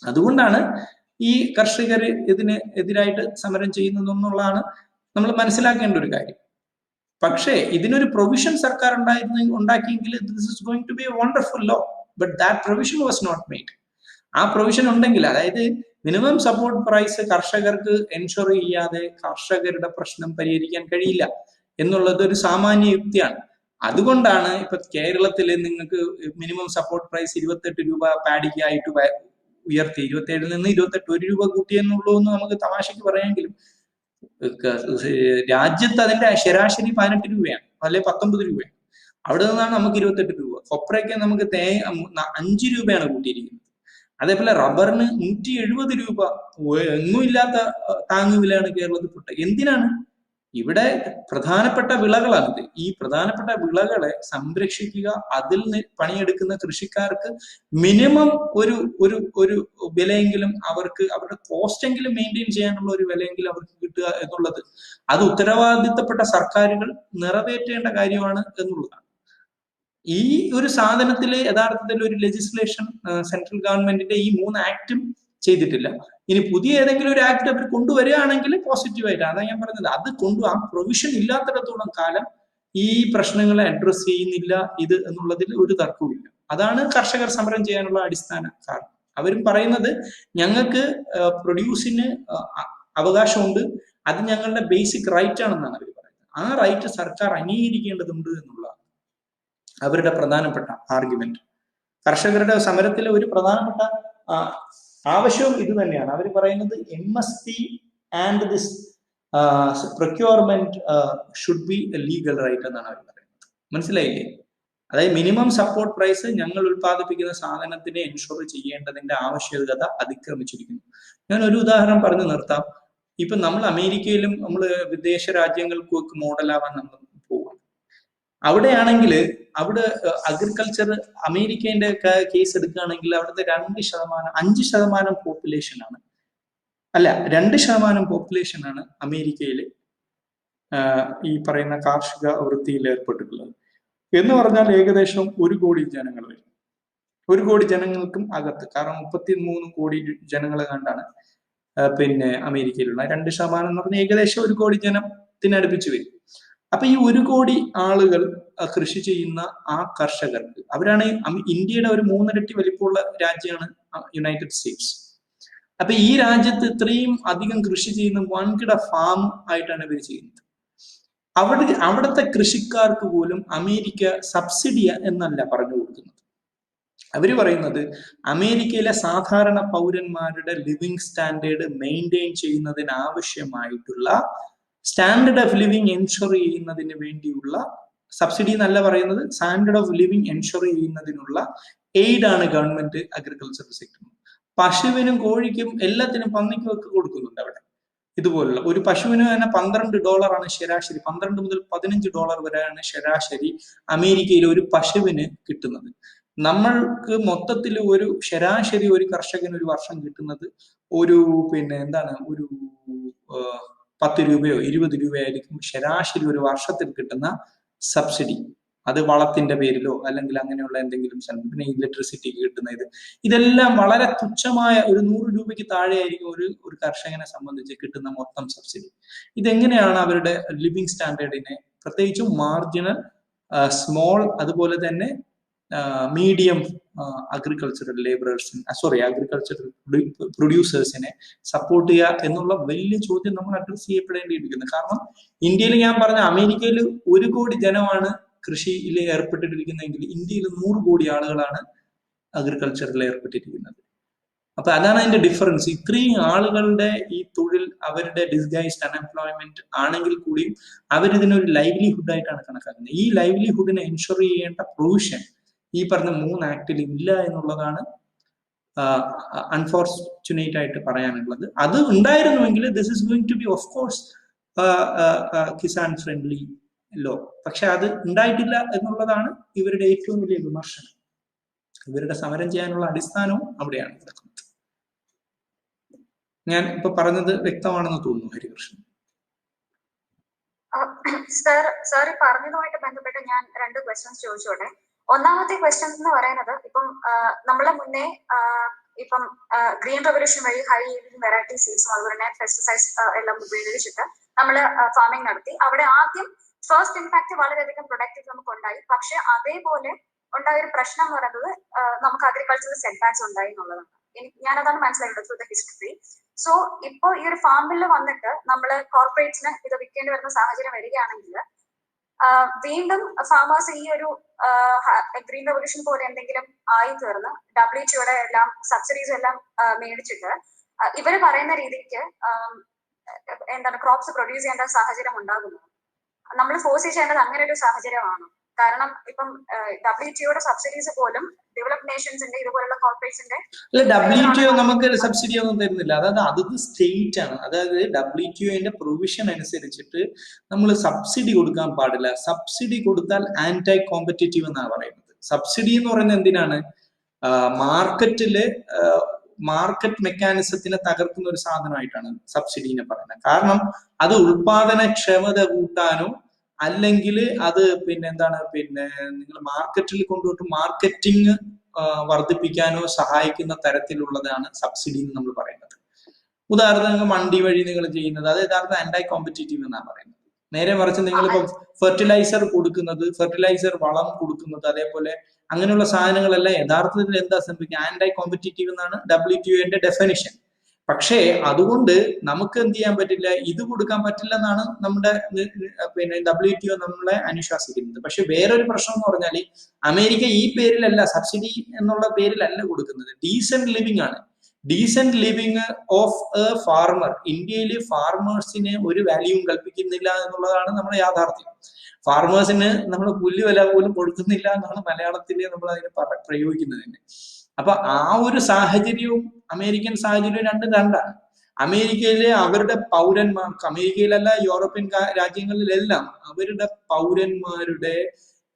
അതുകൊണ്ടാണ് ഈ കർഷകർ ഇതിന് എതിരായിട്ട് സമരം ചെയ്യുന്നതെന്നുള്ളതാണ് നമ്മൾ മനസ്സിലാക്കേണ്ട ഒരു കാര്യം. പക്ഷേ ഇതിനൊരു പ്രൊവിഷൻ സർക്കാർ ഉണ്ടാക്കിയെങ്കിൽ this is going to be a wonderful law, but that provision was not made. ആ പ്രൊവിഷൻ ഉണ്ടെങ്കിൽ, അതായത് മിനിമം സപ്പോർട്ട് പ്രൈസ് കർഷകർക്ക് എൻഷുർ ചെയ്യാതെ കർഷകരുടെ പ്രശ്നം പരിഹരിക്കാൻ കഴിയില്ല എന്നുള്ളത് ഒരു സാമാന്യ യുക്തിയാണ്. അതുകൊണ്ടാണ് ഇപ്പൊ കേരളത്തിൽ നിങ്ങൾക്ക് മിനിമം സപ്പോർട്ട് പ്രൈസ് 28 രൂപ പാഡിക്കായിട്ട് ഉയർത്തി, 27 നിന്ന് 28 1 രൂപ കൂട്ടിയെന്നുള്ളൂ എന്ന് നമുക്ക് തമാശക്ക് പറയാമെങ്കിലും രാജ്യത്ത് അതിന്റെ ശരാശരി 18 രൂപയാണ്, അല്ലെ 19 രൂപയാണ്. അവിടെ നിന്നാണ് നമുക്ക് 28 രൂപ. കൊപ്രയ്ക്ക് നമുക്ക് 5 രൂപയാണ് കൂട്ടിയിരിക്കുന്നത്. അതേപോലെ റബ്ബറിന് 170 രൂപ, ഒന്നുമില്ലാത്ത താങ്ങുവിലയാണ് കേരളത്തിൽ. എന്തിനാണ്? ഇവിടെ പ്രധാനപ്പെട്ട വിളകളാണിത്. ഈ പ്രധാനപ്പെട്ട വിളകളെ സംരക്ഷിക്കുക, അതിൽ നിന്ന് പണിയെടുക്കുന്ന കൃഷിക്കാർക്ക് മിനിമം ഒരു വിലയെങ്കിലും അവർക്ക്, അവരുടെ കോസ്റ്റ് എങ്കിലും മെയിൻറ്റെയിൻ ചെയ്യാനുള്ള ഒരു വിലയെങ്കിലും അവർക്ക് കിട്ടുക എന്നുള്ളത് അത് ഉത്തരവാദിത്തപ്പെട്ട സർക്കാരുകൾ നിറവേറ്റേണ്ട കാര്യമാണ് എന്നുള്ളതാണ്. ഈ ഒരു സാധനത്തില് യഥാർത്ഥത്തിൽ ഒരു ലെജിസ്ലേഷൻ സെൻട്രൽ ഗവൺമെന്റിന്റെ ഈ 3 ആക്ടും ചെയ്തിട്ടില്ല. ഇനി പുതിയ ഏതെങ്കിലും ഒരു ആക്ട് അവർ കൊണ്ടുവരികയാണെങ്കിൽ പോസിറ്റീവായിട്ട്, അതാണ് ഞാൻ പറഞ്ഞത്, അത് ആ പ്രൊവിഷൻ ഇല്ലാത്തിടത്തോളം കാലം ഈ പ്രശ്നങ്ങളെ അഡ്രസ് ചെയ്യുന്നില്ല ഇത് എന്നുള്ളതിൽ ഒരു തർക്കവുമില്ല. അതാണ് കർഷകർ സമരം ചെയ്യാനുള്ള അടിസ്ഥാന കാരണം. അവരും പറയുന്നത് ഞങ്ങൾക്ക് പ്രൊഡ്യൂസിന് അവകാശമുണ്ട്, അത് ഞങ്ങളുടെ ബേസിക് റൈറ്റ് ആണെന്നാണ് അവർ പറയുന്നത്. ആ റൈറ്റ് സർക്കാർ അംഗീകരിക്കേണ്ടതുണ്ട് എന്നുള്ളതാണ് അവരുടെ പ്രധാനപ്പെട്ട ആർഗ്യുമെന്റ്. കർഷകരുടെ സമരത്തിലെ ഒരു പ്രധാനപ്പെട്ട ആവശ്യവും ഇത് തന്നെയാണ്. അവർ പറയുന്നത് MSP and this procurement should be a legal right എന്നാണ് അവർ പറയുന്നത്. മനസ്സിലായില്ലേ? അതായത് മിനിമം സപ്പോർട്ട് പ്രൈസ് ഞങ്ങൾ ഉൽപ്പാദിപ്പിക്കുന്ന സാധനത്തിനെ എൻഷുർ ചെയ്യേണ്ടതിന്റെ ആവശ്യകത അതിക്രമിച്ചിരിക്കുന്നു. ഞാൻ ഒരു ഉദാഹരണം പറഞ്ഞു നിർത്താം. ഇപ്പൊ നമ്മൾ അമേരിക്കയിലും നമ്മൾ വിദേശ രാജ്യങ്ങൾക്കൊക്കെ മോഡലാവാൻ നമ്മൾ പോവാം. അവിടെയാണെങ്കിൽ അവിടെ അഗ്രികൾച്ചർ, അമേരിക്കേന്റെ കേസ് എടുക്കുകയാണെങ്കിൽ അവിടുത്തെ 5% പോപ്പുലേഷൻ ആണ്, അല്ല 2% പോപ്പുലേഷൻ ആണ് അമേരിക്കയിൽ ഈ പറയുന്ന കാർഷിക വൃത്തിയിൽ ഏർപ്പെട്ടിട്ടുള്ളത്. എന്ന് പറഞ്ഞാൽ ഏകദേശം 1 കോടി ജനങ്ങൾ വരും. 1 കോടി ജനങ്ങൾക്കും അകത്ത്, കാരണം 33 കോടി ജനങ്ങൾ കണ്ടാണ് പിന്നെ അമേരിക്കയിലുള്ള 2% എന്ന് പറഞ്ഞാൽ ഏകദേശം 1 കോടി ജനത്തിനടുപ്പിച്ച് വരും. അപ്പൊ ഈ 1 കോടി ആളുകൾ കൃഷി ചെയ്യുന്ന ആ കർഷകർക്ക്, അവരാണ് ഇന്ത്യയുടെ ഒരു 3 ഇരട്ടി വലിപ്പമുള്ള രാജ്യമാണ് യുണൈറ്റഡ് സ്റ്റേറ്റ്സ്. അപ്പൊ ഈ രാജ്യത്ത് ഇത്രയും അധികം കൃഷി ചെയ്യുന്ന വൻകിട ഫാം ആയിട്ടാണ് ഇവർ ചെയ്യുന്നത്. അവിടുത്തെ കൃഷിക്കാർക്ക് പോലും അമേരിക്ക സബ്സിഡി എന്നല്ല പറഞ്ഞു കൊടുക്കുന്നത്. അവര് പറയുന്നത് അമേരിക്കയിലെ സാധാരണ പൗരന്മാരുടെ ലിവിങ് സ്റ്റാൻഡേർഡ് മെയിൻറ്റെയിൻ ചെയ്യുന്നതിന് ആവശ്യമായിട്ടുള്ള സ്റ്റാൻഡേർഡ് ഓഫ് ലിവിങ് എൻഷുർ ചെയ്യുന്നതിന് വേണ്ടിയുള്ള സബ്സിഡി എന്നല്ല പറയുന്നത്, സ്റ്റാൻഡേർഡ് ഓഫ് ലിവിങ് എൻഷുർ ചെയ്യുന്നതിനുള്ള എയ്ഡ് ആണ് ഗവൺമെന്റ് അഗ്രികൾച്ചർ സെക്ടറിന്. പശുവിനും കോഴിക്കും എല്ലാത്തിനും പന്നിക്കും ഒക്കെ കൊടുക്കുന്നുണ്ട് അവിടെ. ഇതുപോലുള്ള ഒരു പശുവിന് തന്നെ $12 ശരാശരി, $12 മുതൽ $15 വരെയാണ് ശരാശരി അമേരിക്കയിൽ ഒരു പശുവിന് കിട്ടുന്നത്. നമ്മൾക്ക് മൊത്തത്തിൽ ഒരു ശരാശരി ഒരു കർഷകന് ഒരു വർഷം കിട്ടുന്നത് ഒരു ഒരു 10 രൂപയോ 20 രൂപയായിരിക്കും ശരാശരി ഒരു വർഷത്തിൽ കിട്ടുന്ന സബ്സിഡി. അത് വളത്തിന്റെ പേരിലോ അല്ലെങ്കിൽ അങ്ങനെയുള്ള എന്തെങ്കിലും സ്ഥലം, പിന്നെ ഇലക്ട്രിസിറ്റിക്ക് കിട്ടുന്ന ഇതെല്ലാം വളരെ തുച്ഛമായ ഒരു 100 രൂപയ്ക്ക് താഴെയായിരിക്കും ഒരു കർഷകനെ സംബന്ധിച്ച് കിട്ടുന്ന മൊത്തം സബ്സിഡി. ഇതെങ്ങനെയാണ് അവരുടെ ലിവിങ് സ്റ്റാൻഡേർഡിനെ, പ്രത്യേകിച്ചും മാർജിനൽ, സ്മോൾ, അതുപോലെ തന്നെ മീഡിയം അഗ്രികൾച്ചറൽ അഗ്രികൾച്ചറൽ പ്രൊഡ്യൂസേഴ്സിനെ സപ്പോർട്ട് ചെയ്യുക എന്നുള്ള വലിയ ചോദ്യം നമ്മൾ അഡ്രസ് ചെയ്യപ്പെടേണ്ടിയിരിക്കുന്നു. കാരണം ഇന്ത്യയിൽ, ഞാൻ പറഞ്ഞ അമേരിക്കയിൽ 1 കോടി ജനമാണ് കൃഷിയിൽ ഏർപ്പെട്ടിരിക്കുന്നതെങ്കിൽ ഇന്ത്യയിൽ 100 കോടി ആളുകളാണ് അഗ്രികൾച്ചറിൽ ഏർപ്പെട്ടിരിക്കുന്നത്. അപ്പൊ അതാണ് അതിന്റെ ഡിഫറൻസ്. ഇത്രയും ആളുകളുടെ ഈ തൊഴിൽ അവരുടെ ഡിസ്ഗൈസ്ഡ് അൺഎംപ്ലോയ്മെന്റ് ആണെങ്കിൽ കൂടിയും അവരിതിനൊരു ലൈവ്ലിഹുഡ് ആയിട്ടാണ് കണക്കാക്കുന്നത്. ഈ ലൈവ്ലിഹുഡിനെ എൻഷുർ ചെയ്യേണ്ട പ്രൊവിഷൻ ഈ പറഞ്ഞ 3 ആക്ടിൽ ഇല്ല എന്നുള്ളതാണ് അൺഫോർച്ചുനേറ്റ് ആയിട്ട് പറയാനുള്ളത്. അത് ഉണ്ടായിരുന്നുവെങ്കിൽ this is going to be of course Kisan friendly law. പക്ഷെ അത് ഉണ്ടായിട്ടില്ല എന്നുള്ളതാണ് ഇവരുടെ ഏറ്റവും വലിയ വിമർശനം. ഇവരുടെ സമരം ചെയ്യാനുള്ള അടിസ്ഥാനവും അവിടെയാണ് കിടക്കുന്നത്. ഞാൻ ഇപ്പൊ പറഞ്ഞത് വ്യക്തമാണെന്ന് തോന്നുന്നു ഹരികൃഷ്ണൻ. സാർ പറഞ്ഞതുമായിട്ട് ബന്ധപ്പെട്ട് ഞാൻ 2 ക്വസ്റ്റ്യൻസ് ചോദിച്ചോട്ടെ. ഒന്നാമത്തെ ക്വസ്റ്റ്യൻ എന്ന് പറയുന്നത്, ഇപ്പം നമ്മളെ മുന്നേ ഇപ്പം ഗ്രീൻ റെവല്യൂഷൻ വഴി ഹൈ ഈൽഡിംഗ് വെറൈറ്റി സീഡ്സും അതുപോലെ തന്നെ പെസ്റ്റിസൈഡ്സ് എല്ലാം ഉപയോഗിച്ചിട്ട് നമ്മൾ ഫാമിംഗ് നടത്തി. അവിടെ ആദ്യം ഫസ്റ്റ് ഇമ്പാക്ട് വളരെയധികം പ്രൊഡക്റ്റീവ് നമുക്ക് ഉണ്ടായി. പക്ഷെ അതേപോലെ ഉണ്ടായ ഒരു പ്രശ്നം എന്ന് പറയുന്നത് നമുക്ക് അഗ്രികൾച്ചറൽ സെറ്റ് ബാക്സ് ഉണ്ടായി എന്നുള്ളതാണ്. ഞാനതാണ് മനസ്സിലാക്കുന്നത് ത്രൂ ദ ഹിസ്റ്ററി. സോ ഇപ്പൊ ഈ ഒരു ഫാം ബില്ല് വന്നിട്ട് നമ്മൾ കോർപ്പറേറ്റ്സിന് ഇത് വിൽക്കേണ്ടി വരുന്ന സാഹചര്യം വരികയാണെങ്കിൽ വീണ്ടും ഫാമേഴ്സ് ഈ ഒരു ഗ്രീൻ റെവല്യൂഷൻ പോലെ എന്തെങ്കിലും ആയി തീർന്ന് WTOയുടെ എല്ലാം സബ്സിഡീസ് എല്ലാം മേടിച്ചിട്ട് ഇവര് പറയുന്ന രീതിക്ക് ക്രോപ്സ് പ്രൊഡ്യൂസ് ചെയ്യേണ്ട സാഹചര്യം ഉണ്ടാകുന്നു. നമ്മൾ ഫോഴ്സ് ചെയ്യേണ്ടത് അങ്ങനെ ഒരു സാഹചര്യമാണ്. കാരണം ഇപ്പം WTOയുടെ സബ്സിഡീസ് പോലും ഡെവലപ്ഡ് നേഷൻസിന്റെ ഇതുപോലുള്ള കോർപ്പറേറ്റ്സിന്റെ WTO നമുക്ക് സബ്സിഡി ഒന്നും തരുന്നില്ല. അതായത് അത് സ്റ്റേറ്റ് ആണ്. അതായത് WTOന്റെ പ്രൊവിഷൻ അനുസരിച്ചിട്ട് നമ്മൾ സബ്സിഡി കൊടുക്കാൻ പാടില്ല. സബ്സിഡി കൊടുത്താൽ ആന്റൈ കോമ്പറ്റീറ്റീവ് എന്നാണ് പറയുന്നത്. സബ്സിഡി എന്ന് പറയുന്നത് എന്തിനാണ്? മാർക്കറ്റ് മെക്കാനിസത്തിനെ തകർക്കുന്ന ഒരു സാധനമായിട്ടാണ് സബ്സിഡിനെ പറയുന്നത്. കാരണം അത് ഉൽപാദനക്ഷമത കൂട്ടാനോ അല്ലെങ്കിൽ അത് നിങ്ങൾ മാർക്കറ്റിൽ കൊണ്ടുപോയിട്ട് മാർക്കറ്റിംഗ് വർദ്ധിപ്പിക്കാനോ സഹായിക്കുന്ന തരത്തിലുള്ളതാണ് സബ്സിഡി എന്ന് നമ്മൾ പറയുന്നത്. ഉദാഹരണത്തിന് മണ്ടി വഴി നിങ്ങൾ ചെയ്യുന്നത് അത് യഥാർത്ഥ ആന്റൈ കോമ്പറ്റീറ്റീവ് എന്നാണ് പറയുന്നത്. നേരെ മറിച്ച് നിങ്ങളിപ്പോ ഫെർട്ടിലൈസർ വളം കൊടുക്കുന്നത്, അതേപോലെ അങ്ങനെയുള്ള സാധനങ്ങളെല്ലാം യഥാർത്ഥത്തിൽ എന്താ സംഭവിക്കുക? ആന്റൈ കോമ്പറ്റീറ്റീവ് എന്നാണ് WTOന്റെ ഡെഫിനിഷൻ. പക്ഷേ അതുകൊണ്ട് നമുക്ക് എന്ത് ചെയ്യാൻ പറ്റില്ല, ഇത് കൊടുക്കാൻ പറ്റില്ല എന്നാണ് നമ്മുടെ WTO നമ്മളെ അനുശാസിക്കുന്നത്. പക്ഷെ വേറൊരു പ്രശ്നം എന്ന് പറഞ്ഞാൽ അമേരിക്ക ഈ പേരിലല്ല, സബ്സിഡി എന്നുള്ള പേരിലല്ല കൊടുക്കുന്നത്. ഡീസന്റ് ലിവിംഗ് ആണ്. Decent living of A farmer. ഇന്ത്യയിൽ ഫാർമേഴ്സിന് ഒരു വാല്യൂവും കൽപ്പിക്കുന്നില്ല എന്നുള്ളതാണ് നമ്മുടെ യാഥാർത്ഥ്യം. ഫാർമേഴ്സിന് നമ്മൾ പുല്ല് വില പോലും കൊടുക്കുന്നില്ല എന്നാണ് മലയാളത്തിൽ നമ്മൾ അതിനെ പ്രയോഗിക്കുന്നത് തന്നെ. അപ്പൊ ആ ഒരു സാഹചര്യവും അമേരിക്കൻ സാഹചര്യവും രണ്ടാണ്. അമേരിക്കയിലെ അവരുടെ പൗരന്മാർക്ക്, അമേരിക്കയിലല്ല യൂറോപ്യൻ രാജ്യങ്ങളിലെല്ലാം അവരുടെ പൗരന്മാരുടെ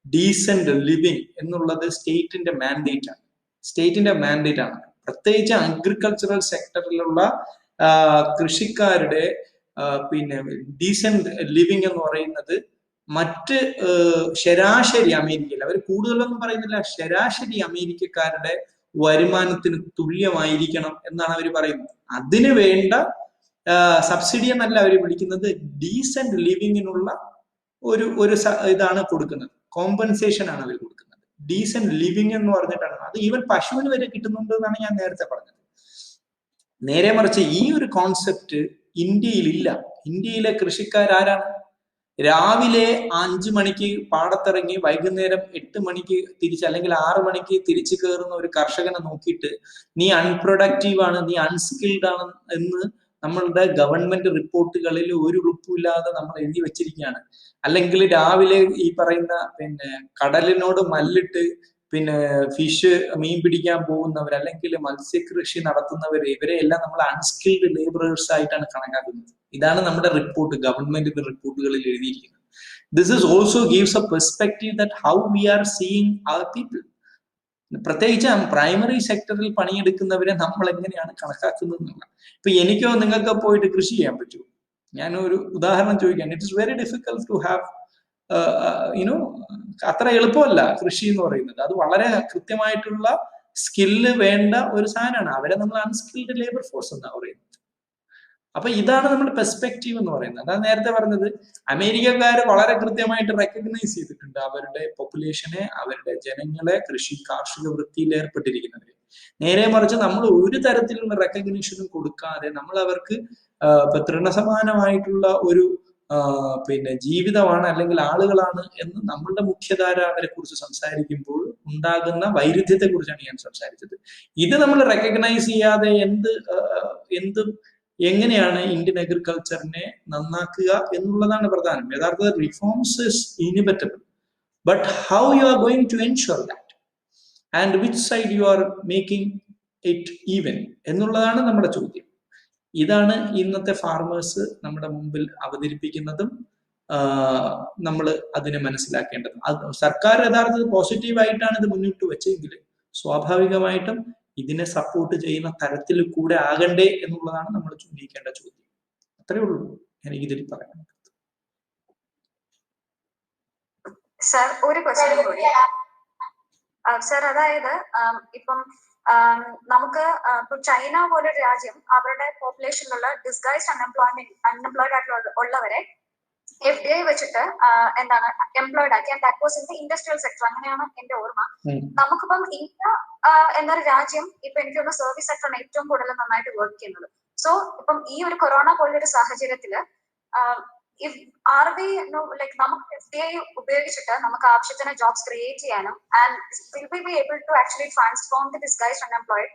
ഡീസന്റ് ലിവിങ് എന്നുള്ളത് സ്റ്റേറ്റിന്റെ മാൻഡേറ്റ് ആണ്. പ്രത്യേകിച്ച് അഗ്രികൾച്ചറൽ സെക്ടറിലുള്ള കൃഷിക്കാരുടെ ഡീസന്റ് ലിവിങ് എന്ന് പറയുന്നത് മറ്റ് ശരാശരി അമേരിക്കയിൽ, അവർ കൂടുതലൊന്നും പറയുന്നില്ല, ശരാശരി അമേരിക്കക്കാരുടെ വരുമാനത്തിന് തുല്യമായിരിക്കണം എന്നാണ് അവർ പറയുന്നത്. അതിന് വേണ്ട സബ്സിഡി എന്നല്ല അവർ വിളിക്കുന്നത്, ഡീസന്റ് ലിവിങ്ങിനുള്ള ഒരു ഇതാണ് കൊടുക്കുന്നത്, കോമ്പൻസേഷൻ ആണ് അവർ കൊടുക്കുന്നത്. ഡീസന്റ് ലിവിങ് എന്ന് പറഞ്ഞിട്ടാണ് അത് ഈവൻ പശുവിന് വരെ കിട്ടുന്നുണ്ട് എന്നാണ് ഞാൻ നേരത്തെ പറഞ്ഞത്. നേരെ മറിച്ച് ഈ ഒരു കോൺസെപ്റ്റ് ഇന്ത്യയിലില്ല. ഇന്ത്യയിലെ കൃഷിക്കാരാരാണ്? രാവിലെ 5 മണിക്ക് പാടത്തിറങ്ങി വൈകുന്നേരം 8 മണിക്ക് തിരിച്ച് അല്ലെങ്കിൽ 6 മണിക്ക് തിരിച്ചു കയറുന്ന ഒരു കർഷകനെ നോക്കിയിട്ട് നീ അൺപ്രൊഡക്റ്റീവ് ആണ്, നീ അൺസ്കിൽഡ് ആണ് എന്ന് നമ്മളുടെ ഗവൺമെന്റ് റിപ്പോർട്ടുകളിൽ ഒരു ഉറപ്പില്ലാതെ നമ്മൾ എഴുതി വെച്ചിരിക്കുകയാണ്. അല്ലെങ്കിൽ രാവിലെ ഈ പറയുന്ന കടലിനോട് മല്ലിട്ട് ഫിഷ് മീൻ പിടിക്കാൻ പോകുന്നവർ അല്ലെങ്കിൽ മത്സ്യകൃഷി നടത്തുന്നവർ, ഇവരെ എല്ലാം നമ്മൾ അൺസ്കിൽഡ് ലേബറേഴ്സ് ആയിട്ടാണ് കണക്കാക്കുന്നത്. ഇതാണ് നമ്മുടെ റിപ്പോർട്ട്, ഗവൺമെന്റിന്റെ റിപ്പോർട്ടുകളിൽ എഴുതിയിരിക്കുന്നത്. This is also gives a perspective that how we are seeing our people. പ്രത്യേകിച്ച് പ്രൈമറി സെക്ടറിൽ പണിയെടുക്കുന്നവരെ നമ്മൾ എങ്ങനെയാണ് കണക്കാക്കുന്നത് എന്നുള്ള. ഇപ്പൊ എനിക്കോ നിങ്ങൾക്കോ പോയിട്ട് കൃഷി ചെയ്യാൻ പറ്റുമോ? ഞാനൊരു ഉദാഹരണം ചോദിക്കാൻ, it is very difficult to have you know, അത്ര എളുപ്പമല്ല കൃഷി എന്ന് പറയുന്നത്. അത് വളരെ കൃത്യമായിട്ടുള്ള സ്കില്ല് വേണ്ട ഒരു സാധനമാണ്. അവരെ നമ്മൾ അൺസ്കിൽഡ് ലേബർ ഫോഴ്സ് എന്നാ പറയുന്നത്. അപ്പൊ ഇതാണ് നമ്മുടെ പെർസ്പെക്റ്റീവ് എന്ന് പറയുന്നത്. അതാണ് നേരത്തെ പറഞ്ഞത്, അമേരിക്കക്കാർ വളരെ കൃത്യമായിട്ട് റെക്കഗ്നൈസ് ചെയ്തിട്ടുണ്ട് അവരുടെ പോപ്പുലേഷനെ, അവരുടെ ജനങ്ങളെ കാർഷിക വൃത്തിയിൽ ഏർപ്പെട്ടിരിക്കുന്നവരെ. നേരെ മറിച്ച് നമ്മൾ ഒരു തരത്തിലുള്ള റെക്കഗ്നീഷനും കൊടുക്കാതെ നമ്മൾ അവർക്ക് തൃണസമാനമായിട്ടുള്ള ഒരു ജീവിതമാണ് അല്ലെങ്കിൽ ആളുകളാണ് എന്ന് നമ്മളുടെ മുഖ്യധാര അവരെ കുറിച്ച് സംസാരിക്കുമ്പോൾ ഉണ്ടാകുന്ന വൈരുദ്ധ്യത്തെ കുറിച്ചാണ് ഞാൻ സംസാരിച്ചത്. ഇത് നമ്മൾ റെക്കഗ്നൈസ് ചെയ്യാതെ എങ്ങനെയാണ് ഇന്ത്യൻ അഗ്രികൾച്ചറിനെ നന്നാക്കുക എന്നുള്ളതാണ് പ്രധാനം. യഥാർത്ഥത്തിൽ reforms is inevitable, but how you are going to ensure that and which side you are making it even എന്നുള്ളതാണ് നമ്മുടെ ചോദ്യം. ഇതാണ് ഇന്നത്തെ ഫാർമേഴ്സ് നമ്മുടെ മുമ്പിൽ അവതരിപ്പിക്കുന്നതും നമ്മൾ അതിനെ മനസ്സിലാക്കേണ്ടത്. സർക്കാർ യഥാർത്ഥത്തിൽ പോസിറ്റീവായിട്ടാണ് ഇത് മുന്നോട്ട് വെച്ചെങ്കിൽ സ്വാഭാവികമായിട്ടും ഇതിനെ സപ്പോർട്ട് ചെയ്യുന്ന തരത്തിൽ കൂടെ ആകണ്ടേ എന്നുള്ളതാണ് നമ്മൾ ഉന്നയിക്കേണ്ട ചോദ്യം. അത്രേ ഉള്ളൂ എനിക്കിതിൽ പറയാൻ. സർ, ഒരു ക്വസ്റ്റ്യൻ കൂടി സർ. അതായത് ഇപ്പം നമുക്ക് ഇപ്പൊ ചൈന പോലൊരു രാജ്യം അവരുടെ പോപ്പുലേഷനിലുള്ള ഡിസ്ഗൈസ്ഡ് അൺഎംപ്ലോയിഡ് ആയിട്ടുള്ള ഉള്ളവരെ FDA വെച്ചിട്ട് എന്താണ് എംപ്ലോയിഡ് ആക്കി. And that was in the industrial sector, അങ്ങനെയാണ് എന്റെ ഓർമ്മ. നമുക്കിപ്പം ഇന്ത്യ എന്നൊരു രാജ്യം ഇപ്പൊ എനിക്ക് തോന്നുന്നു സർവീസ് സെക്ടറാണ് ഏറ്റവും കൂടുതൽ നന്നായിട്ട് വർക്ക് ചെയ്യുന്നത്. സോ ഇപ്പം ഈ ഒരു കൊറോണ പോലൊരു സാഹചര്യത്തില് നമുക്ക് FDA ഉപയോഗിച്ചിട്ട് നമുക്ക് ആവശ്യത്തിന് ജോബ്സ് ക്രിയേറ്റ് ചെയ്യാനും and will be able to actually transform the disguised unemployed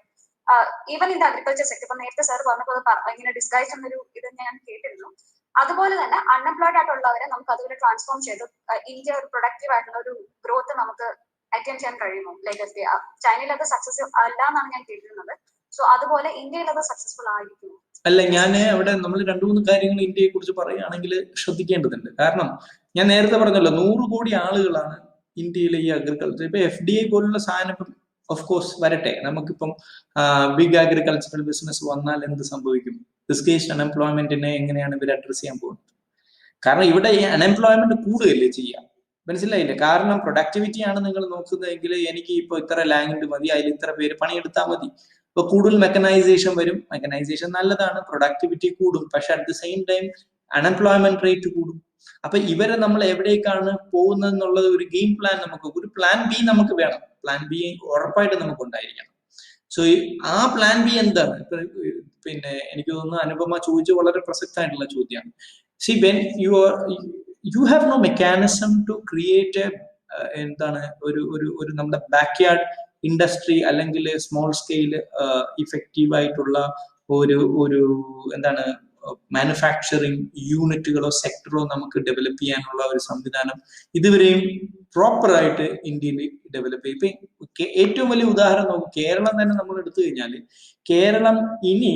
even in the agriculture sector. ഇപ്പൊ നേരത്തെ സാർ പറഞ്ഞപ്പോൾ ഇങ്ങനെ ഡിസ്ഗൈസ്ഡ് എന്നൊരു ഇത് ഞാൻ കേട്ടിരുന്നു. അതുപോലെ തന്നെ അൺഎംപ്ലോയിഡ് ആയിട്ടുള്ളവരെ നമുക്ക് അതുപോലെ ട്രാൻസ്ഫോം ചെയ്ത് ഇന്ത്യ ഒരു പ്രൊഡക്റ്റീവ് ആയിട്ടുള്ള ഒരു ഗ്രോത്ത് നമുക്ക് അറ്റൈൻ ചെയ്യാൻ കഴിയുമോ? ലൈക്ക് ചൈനയിൽ അത് സക്സസ് അല്ല എന്നാണ് ഞാൻ കേട്ടിരുന്നത്. സോ അതുപോലെ ഇന്ത്യയിൽ അത് സക്സസ്ഫുൾ ആയിരിക്കുമോ? അല്ല, ഞാൻ അവിടെ നമ്മൾ 2-3 കാര്യങ്ങൾ ഇന്ത്യയെ കുറിച്ച് പറയുകയാണെങ്കിൽ ശ്രദ്ധിക്കേണ്ടതുണ്ട്. കാരണം ഞാൻ നേരത്തെ പറഞ്ഞല്ലോ 100 കോടി ആളുകളാണ് ഇന്ത്യയിലെ ഈ അഗ്രികൾച്ചർ. ഇപ്പൊ FDA പോലുള്ള സാധനം ഇപ്പം ഓഫ് കോഴ്സ് വരട്ടെ, നമുക്കിപ്പം ബിഗ് അഗ്രികൾച്ചറൽ ബിസിനസ് വന്നാൽ എന്ത് സംഭവിക്കും? ഡിസ്ഗൈസ്ഡ് അൺഎംപ്ലോയ്മെന്റിനെ എങ്ങനെയാണ് ഇവർ അഡ്രസ് ചെയ്യാൻ പോകുന്നത്? കാരണം ഇവിടെ ഈ അൺഎംപ്ലോയ്മെന്റ് കൂടുകയല്ലേ ചെയ്യാം, മനസ്സിലായില്ലേ? കാരണം പ്രൊഡക്ടിവിറ്റി ആണ് നിങ്ങൾ നോക്കുന്നതെങ്കിൽ എനിക്ക് ഇപ്പോൾ ഇത്ര ലാൻഡ് മതി, അതിൽ ഇത്ര പേര് പണിയെടുത്താൽ മതി. ഇപ്പൊ കൂടുതൽ മെക്കനൈസേഷൻ വരും. മെക്കനൈസേഷൻ നല്ലതാണ്, പ്രൊഡക്ടിവിറ്റി കൂടും. പക്ഷെ at the same time unemployment rate കൂടും. അപ്പൊ ഇവരെ നമ്മൾ എവിടേക്കാണ് പോകുന്നത് എന്നുള്ളത് ഒരു ഗെയിം പ്ലാൻ, ഒരു പ്ലാൻ ബി നമുക്ക് വേണം. പ്ലാൻ ബി ഉറപ്പായിട്ട് നമുക്ക് ഉണ്ടായിരിക്കണം. സോ ആ പ്ലാൻ ബി എന്താണ്? പിന്നെ എനിക്ക് തോന്നുന്നു അനുപമ ചോദിച്ച വളരെ പ്രസക്തമായിട്ടുള്ള ചോദ്യമാണ്. See when you have no mechanism to create എന്താണ് ഒരു നമ്മുടെ ബാക്ക്യാർഡ് ഇൻഡസ്ട്രി അല്ലെങ്കിൽ സ്മോൾ സ്കെയിൽ ഇഫക്റ്റീവ് ആയിട്ടുള്ള ഒരു എന്താണ് മാനുഫാക്ചറിങ് യൂണിറ്റുകളോ സെക്ടറോ നമുക്ക് ഡെവലപ്പ് ചെയ്യാനുള്ള ഒരു സംവിധാനം ഇതുവരെയും പ്രോപ്പറായിട്ട് ഇന്ത്യയിൽ ഡെവലപ്പ് ചെയ്യും. ഇപ്പൊ ഏറ്റവും വലിയ ഉദാഹരണം നോക്കും, കേരളം തന്നെ നമ്മൾ എടുത്തു കഴിഞ്ഞാൽ കേരളം ഇനി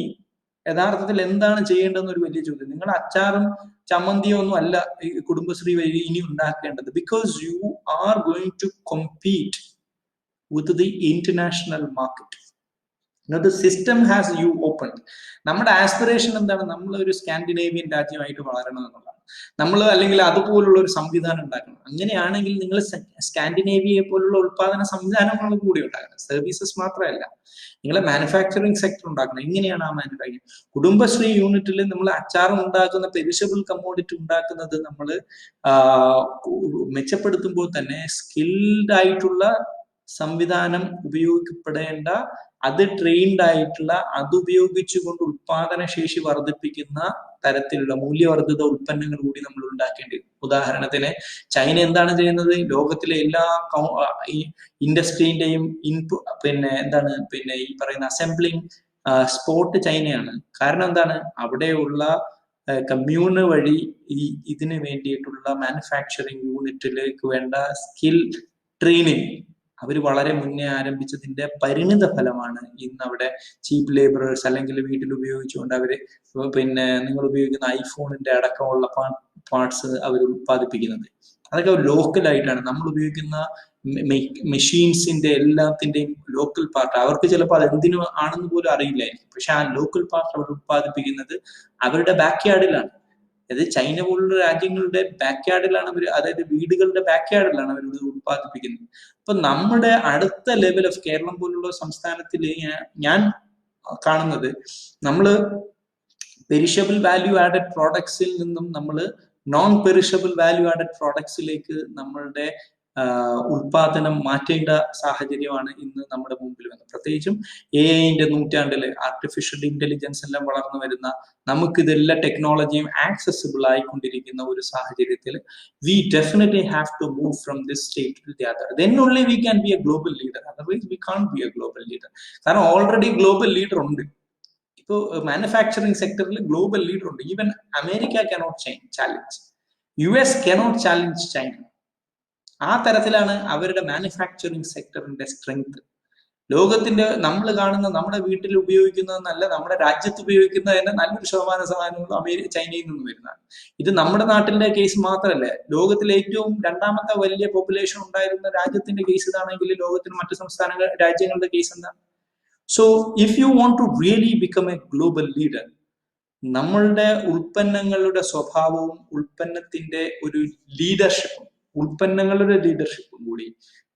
യഥാർത്ഥത്തിൽ എന്താണ് ചെയ്യേണ്ടതെന്ന് ഒരു വലിയ ചോദ്യം. നിങ്ങൾ അച്ചാറും ചമ്മന്തിയോ ഒന്നും അല്ല കുടുംബശ്രീ വഴി ഇനി ഉണ്ടാക്കേണ്ടത്. Because you are going to compete with the international market. The system has you opened. നമ്മുടെ ആസ്പിറേഷൻ എന്താണ്? നമ്മൾ ഒരു സ്കാൻഡിനേവിയൻ രാജ്യമായിട്ട് വളരണം എന്നുള്ളതാണ്. നമ്മൾ അല്ലെങ്കിൽ അതുപോലുള്ള ഒരു സംവിധാനം ഉണ്ടാക്കണം. അങ്ങനെയാണെങ്കിൽ നിങ്ങൾ സ്കാൻഡിനേവിയയെ പോലുള്ള ഉത്പാദന സംവിധാനങ്ങളും കൂടി ഉണ്ടാക്കണം. സർവീസസ് മാത്രമല്ല, നിങ്ങളെ മാനുഫാക്ചറിങ് സെക്ടർ ഉണ്ടാക്കണം. എങ്ങനെയാണ് ആ മാനുഫാക്ചറിങ്? കുടുംബശ്രീ യൂണിറ്റിൽ നമ്മൾ അച്ചാർ ഉണ്ടാക്കുന്ന പെരിഷബിൾ കമ്മോഡിറ്റി ഉണ്ടാക്കുന്നത് നമ്മൾ മെച്ചപ്പെടുത്തുമ്പോൾ തന്നെ സ്കിൽഡ് ആയിട്ടുള്ള സംവിധാനം ഉപയോഗിക്കപ്പെടേണ്ട, അത് ട്രെയിൻഡ് ആയിട്ടുള്ള, അത് ഉപയോഗിച്ചുകൊണ്ട് ഉത്പാദനശേഷി വർദ്ധിപ്പിക്കുന്ന തരത്തിലുള്ള മൂല്യവർദ്ധിത ഉൽപ്പന്നങ്ങൾ കൂടി നമ്മൾ ഉണ്ടാക്കേണ്ടി വരും. ഉദാഹരണത്തിന് ചൈന എന്താണ് ചെയ്യുന്നത്? ലോകത്തിലെ എല്ലാ ഇൻഡസ്ട്രീന്റെയും ഈ പറയുന്ന അസംബ്ലിങ് സ്പോട്ട് ചൈനയാണ്. കാരണം എന്താണ്? അവിടെയുള്ള കമ്മ്യൂണ് വഴി ഇതിന് വേണ്ടിയിട്ടുള്ള മാനുഫാക്ചറിങ് യൂണിറ്റിലേക്ക് വേണ്ട സ്കിൽ ട്രെയിനിങ് അവർ വളരെ മുന്നേ ആരംഭിച്ചതിന്റെ പരിണിത ഫലമാണ് ഇന്ന് അവിടെ ചീപ്പ് ലേബറേഴ്സ് അല്ലെങ്കിൽ വീട്ടിൽ ഉപയോഗിച്ചുകൊണ്ട് അവര് നിങ്ങൾ ഉപയോഗിക്കുന്ന ഐഫോണിന്റെ അടക്കമുള്ള പാർട്സ് അവർ ഉത്പാദിപ്പിക്കുന്നത്. അതൊക്കെ ലോക്കലായിട്ടാണ്. നമ്മൾ ഉപയോഗിക്കുന്ന മെഷീൻസിന്റെ എല്ലാത്തിന്റെയും ലോക്കൽ പാർട്ട് അവർക്ക് ചിലപ്പോൾ അത് എന്തിനു ആണെന്ന് പോലും അറിയില്ലായിരിക്കും. പക്ഷെ ആ ലോക്കൽ പാർട്ട് അവർ ഉത്പാദിപ്പിക്കുന്നത് അവരുടെ ബാക്ക് യാർഡിലാണ്. അതായത് ചൈന പോലുള്ള രാജ്യങ്ങളുടെ ബാക്ക് യാർഡിലാണ് അവർ, അതായത് വീടുകളുടെ ബാക്ക് യാർഡിലാണ് അവർ ഉത്പാദിപ്പിക്കുന്നത്. അപ്പൊ നമ്മുടെ അടുത്ത ലെവൽ ഓഫ് കേരളം പോലുള്ള സംസ്ഥാനത്തിൽ ഞാൻ കാണുന്നത് നമ്മള് പെരിഷബിൾ വാല്യൂ ആഡഡ് പ്രോഡക്ട്സിൽ നിന്നും നമ്മൾ നോൺ പെരിഷബിൾ വാല്യൂ ആഡഡ് പ്രോഡക്ട്സിലേക്ക് നമ്മളുടെ ഉൽപാദനം മാറ്റേണ്ട സാഹചര്യമാണ് ഇന്ന് നമ്മുടെ മുമ്പിൽ വന്നത്. പ്രത്യേകിച്ചും AI-ന്റെ നൂറ്റാണ്ടില് ആർട്ടിഫിഷ്യൽ ഇന്റലിജൻസ് എല്ലാം വളർന്നു വരുന്ന, നമുക്കിതെല്ലാം ടെക്നോളജിയും ആക്സസിബിൾ ആയിക്കൊണ്ടിരിക്കുന്ന ഒരു സാഹചര്യത്തിൽ we definitely have to move from this state to the other. Then only we can be a global leader. Otherwise we can't be a global leader. കാരണം ഓൾറെഡി ഗ്ലോബൽ ലീഡർ ഉണ്ട്. ഇപ്പോൾ മാനുഫാക്ചറിങ് സെക്ടറിൽ global leader ഉണ്ട്. Even America cannot challenge, US cannot challenge China. ആ തരത്തിലാണ് അവരുടെ manufacturing സെക്ടറിന്റെ strength. ലോകത്തിന്റെ നമ്മൾ കാണുന്ന, നമ്മുടെ വീട്ടിൽ ഉപയോഗിക്കുന്നതെന്നല്ല, നമ്മുടെ രാജ്യത്ത് ഉപയോഗിക്കുന്നതിന്റെ നല്ലൊരു ശതമാനങ്ങളും ചൈനയിൽ നിന്ന് വരുന്നതാണ്. ഇത് നമ്മുടെ നാട്ടിലെ കേസ് മാത്രമല്ല, ലോകത്തിലെ ഏറ്റവും രണ്ടാമത്തെ വലിയ പോപ്പുലേഷൻ ഉണ്ടായിരുന്ന രാജ്യത്തിന്റെ കേസ് ഇതാണെങ്കിൽ ലോകത്തിന് മറ്റു രാജ്യങ്ങളുടെ കേസ് എന്താണ്? So if you want to really become a global leader, നമ്മളുടെ ഉൽപ്പന്നങ്ങളുടെ സ്വഭാവവും ഉൽപ്പന്നത്തിന്റെ ഒരു ലീഡർഷിപ്പും ഉൽപ്പന്നങ്ങളുടെ ലീഡർഷിപ്പും കൂടി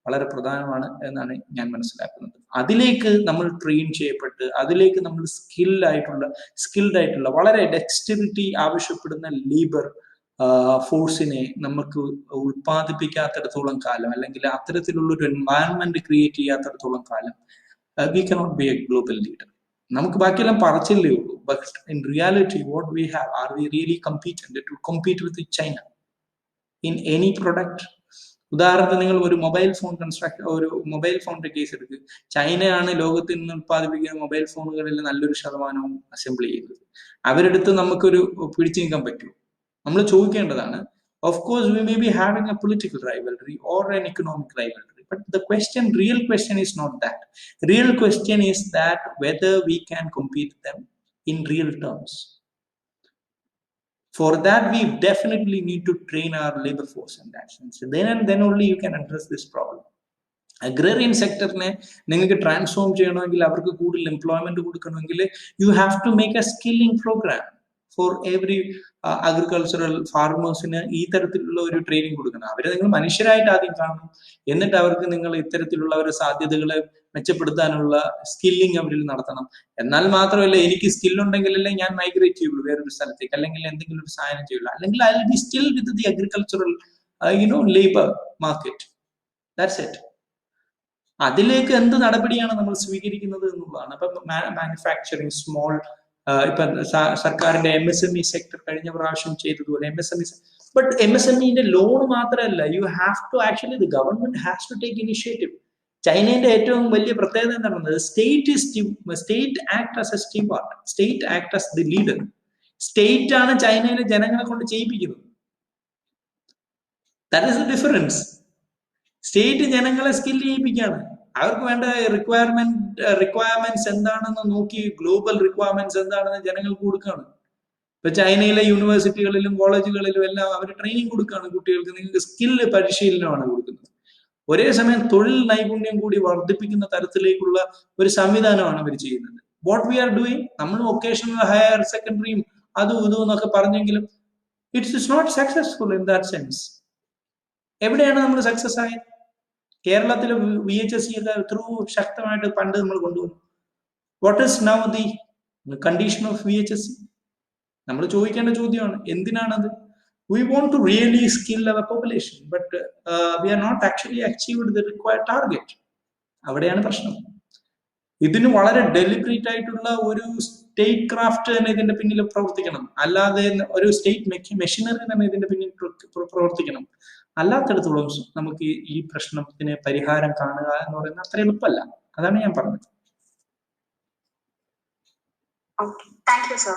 വളരെ പ്രധാനമാണ് എന്നാണ് ഞാൻ മനസ്സിലാക്കുന്നത്. അതിലേക്ക് നമ്മൾ ട്രെയിൻ ചെയ്യപ്പെട്ട്, അതിലേക്ക് നമ്മൾ സ്കിൽഡ് ആയിട്ടുള്ള വളരെ ഡെക്സ്റ്റിറിറ്റി ആവശ്യപ്പെടുന്ന ലേബർ ഫോഴ്സിനെ നമുക്ക് ഉൽപ്പാദിപ്പിക്കാത്തിടത്തോളം കാലം, അല്ലെങ്കിൽ അത്തരത്തിലുള്ള ഒരു എൻവയൺമെന്റ് ക്രിയേറ്റ് ചെയ്യാത്തിടത്തോളം കാലം we cannot be a global leader. നമുക്ക് ബാക്കിയെല്ലാം പറച്ചില്ലേ ഉള്ളൂ. But in reality what we have, are we really competent to compete with China in any product? ഉദാഹരണത്തിന് നിങ്ങൾ ഒരു മൊബൈൽ ഫോണിന്റെ കേസ് എടുക്കുക. ചൈനയാണ് ലോകത്തിൽ നിന്ന് ഉത്പാദിപ്പിക്കുന്ന മൊബൈൽ ഫോണുകളിൽ നല്ലൊരു ശതമാനവും അസംബിൾ ചെയ്യുന്നത്. അവരെടുത്ത് നമുക്കൊരു പിടിച്ചു നിൽക്കാൻ പറ്റുമോ? നമ്മൾ ചോദിക്കേണ്ടതാണ്. Of course we may be having a political rivalry or an economic rivalry, but the real question is not that. Real question is that whether we can compete them in real terms. For that we definitely need to train our labor force in that sense. Then only you can address this problem. Agrarian സെക്ടറിനെ നിങ്ങൾക്ക് transform ചെയ്യണമെങ്കിൽ, അവർക്ക് കൂടുതൽ employment കൊടുക്കണമെങ്കിൽ, you have to make a skilling program for every agricultural ഫാർമേഴ്സിന് ഈ തരത്തിലുള്ള ഒരു ട്രെയിനിങ് കൊടുക്കണം. അവരെ നിങ്ങൾ മനുഷ്യരായിട്ട് ആദ്യം കാണണം, എന്നിട്ട് അവർക്ക് നിങ്ങൾ ഇത്തരത്തിലുള്ള ഒരു സാധ്യതകളെ മെച്ചപ്പെടുത്താനുള്ള സ്കില്ലിങ് അവരിൽ നടത്തണം. എന്നാൽ മാത്രമല്ല, എനിക്ക് സ്കില്ലുണ്ടെങ്കിലല്ലേ ഞാൻ മൈഗ്രേറ്റ് ചെയ്യുള്ളൂ വേറൊരു സ്ഥലത്തേക്ക്, അല്ലെങ്കിൽ എന്തെങ്കിലും ഒരു സാധനം ചെയ്യുള്ളൂ, അല്ലെങ്കിൽ I will be still with the agricultural labour market. That's it. അതിലേക്ക് എന്ത് നടപടിയാണ് നമ്മൾ സ്വീകരിക്കുന്നത് എന്നുള്ളതാണ്. അപ്പൊ മാനുഫാക്ചറിങ്, സ്മോൾ, ഇപ്പൊ സർക്കാരിന്റെ MSME സെക്ടർ കഴിഞ്ഞ പ്രാവശ്യം ചെയ്തതുപോലെ ബട്ട് MSMEന്റെ ലോൺ മാത്രമല്ല, you have to actually, the government has to take initiative. ചൈനയുടെ ഏറ്റവും വലിയ പ്രത്യേകത എന്താണെന്നത്, state act as a steward, state act as the leader. State ആണ് ചൈനയിലെ ജനങ്ങളെ കൊണ്ട് ചെയ്യിപ്പിക്കുന്നത്. That is the difference. State ജനങ്ങളെ സ്കിൽ ചെയ്യിപ്പിക്കുകയാണ്. അവർക്ക് വേണ്ട റിക്വയർമെന്റ്സ് എന്താണെന്ന് നോക്കി, ഗ്ലോബൽ റിക്വയർമെന്റ്സ് എന്താണെന്ന് ജനങ്ങൾക്ക് കൊടുക്കുകയാണ്. ഇപ്പൊ ചൈനയിലെ യൂണിവേഴ്സിറ്റികളിലും കോളേജുകളിലും എല്ലാം അവർ ട്രെയിനിങ് കൊടുക്കുകയാണ് കുട്ടികൾക്ക്. നിങ്ങൾക്ക് സ്കില്ല് പരിശീലനമാണ് കൊടുക്കുന്നത്. ഒരേ സമയം തൊഴിൽ നൈപുണ്യം കൂടി വർദ്ധിപ്പിക്കുന്ന തരത്തിലേക്കുള്ള ഒരു സംവിധാനമാണ് അവർ ചെയ്യുന്നത്. വാട്ട് വി ആർ ഡൂയിങ്, നമ്മൾ വൊക്കേഷണൽ ഹയർ സെക്കൻഡറിയും അതും ഇതും എന്നൊക്കെ പറഞ്ഞെങ്കിലും it's not successful in that sense. എവിടെയാണ് നമ്മൾ സക്സസ് ആയത്? കേരളത്തിലെ VHSE ഒക്കെ ത്രൂ ശക്തമായിട്ട് പണ്ട് നമ്മൾ കൊണ്ടുവന്നു. What is now the condition of VHSE? നമ്മൾ ചോദിക്കേണ്ട ചോദ്യമാണ്, എന്തിനാണത്? We want to really skill our population, but we are not actually achieved the required target. അവിടെയാണ് പ്രശ്നം. ഇതിന് വളരെ ഡെലിബറേറ്റ് ആയിട്ടുള്ള ഒരു സ്റ്റേറ്റ് ക്രാഫ്റ്റ് തന്നെ ഇതിന്റെ പിന്നിൽ പ്രവർത്തിക്കണം. അല്ലാതെ ഒരു സ്റ്റേറ്റ് മെഷീനറി തന്നെ ഇതിന്റെ പിന്നിൽ പ്രവർത്തിക്കണം. അല്ലാത്തടത്തോളം നമുക്ക് ഈ പ്രശ്നത്തിന് പരിഹാരം കാണുക എന്ന് പറയുന്നത് അത്ര എളുപ്പമല്ല. അതാണ് ഞാൻ പറഞ്ഞത്. Okay, thank you, sir.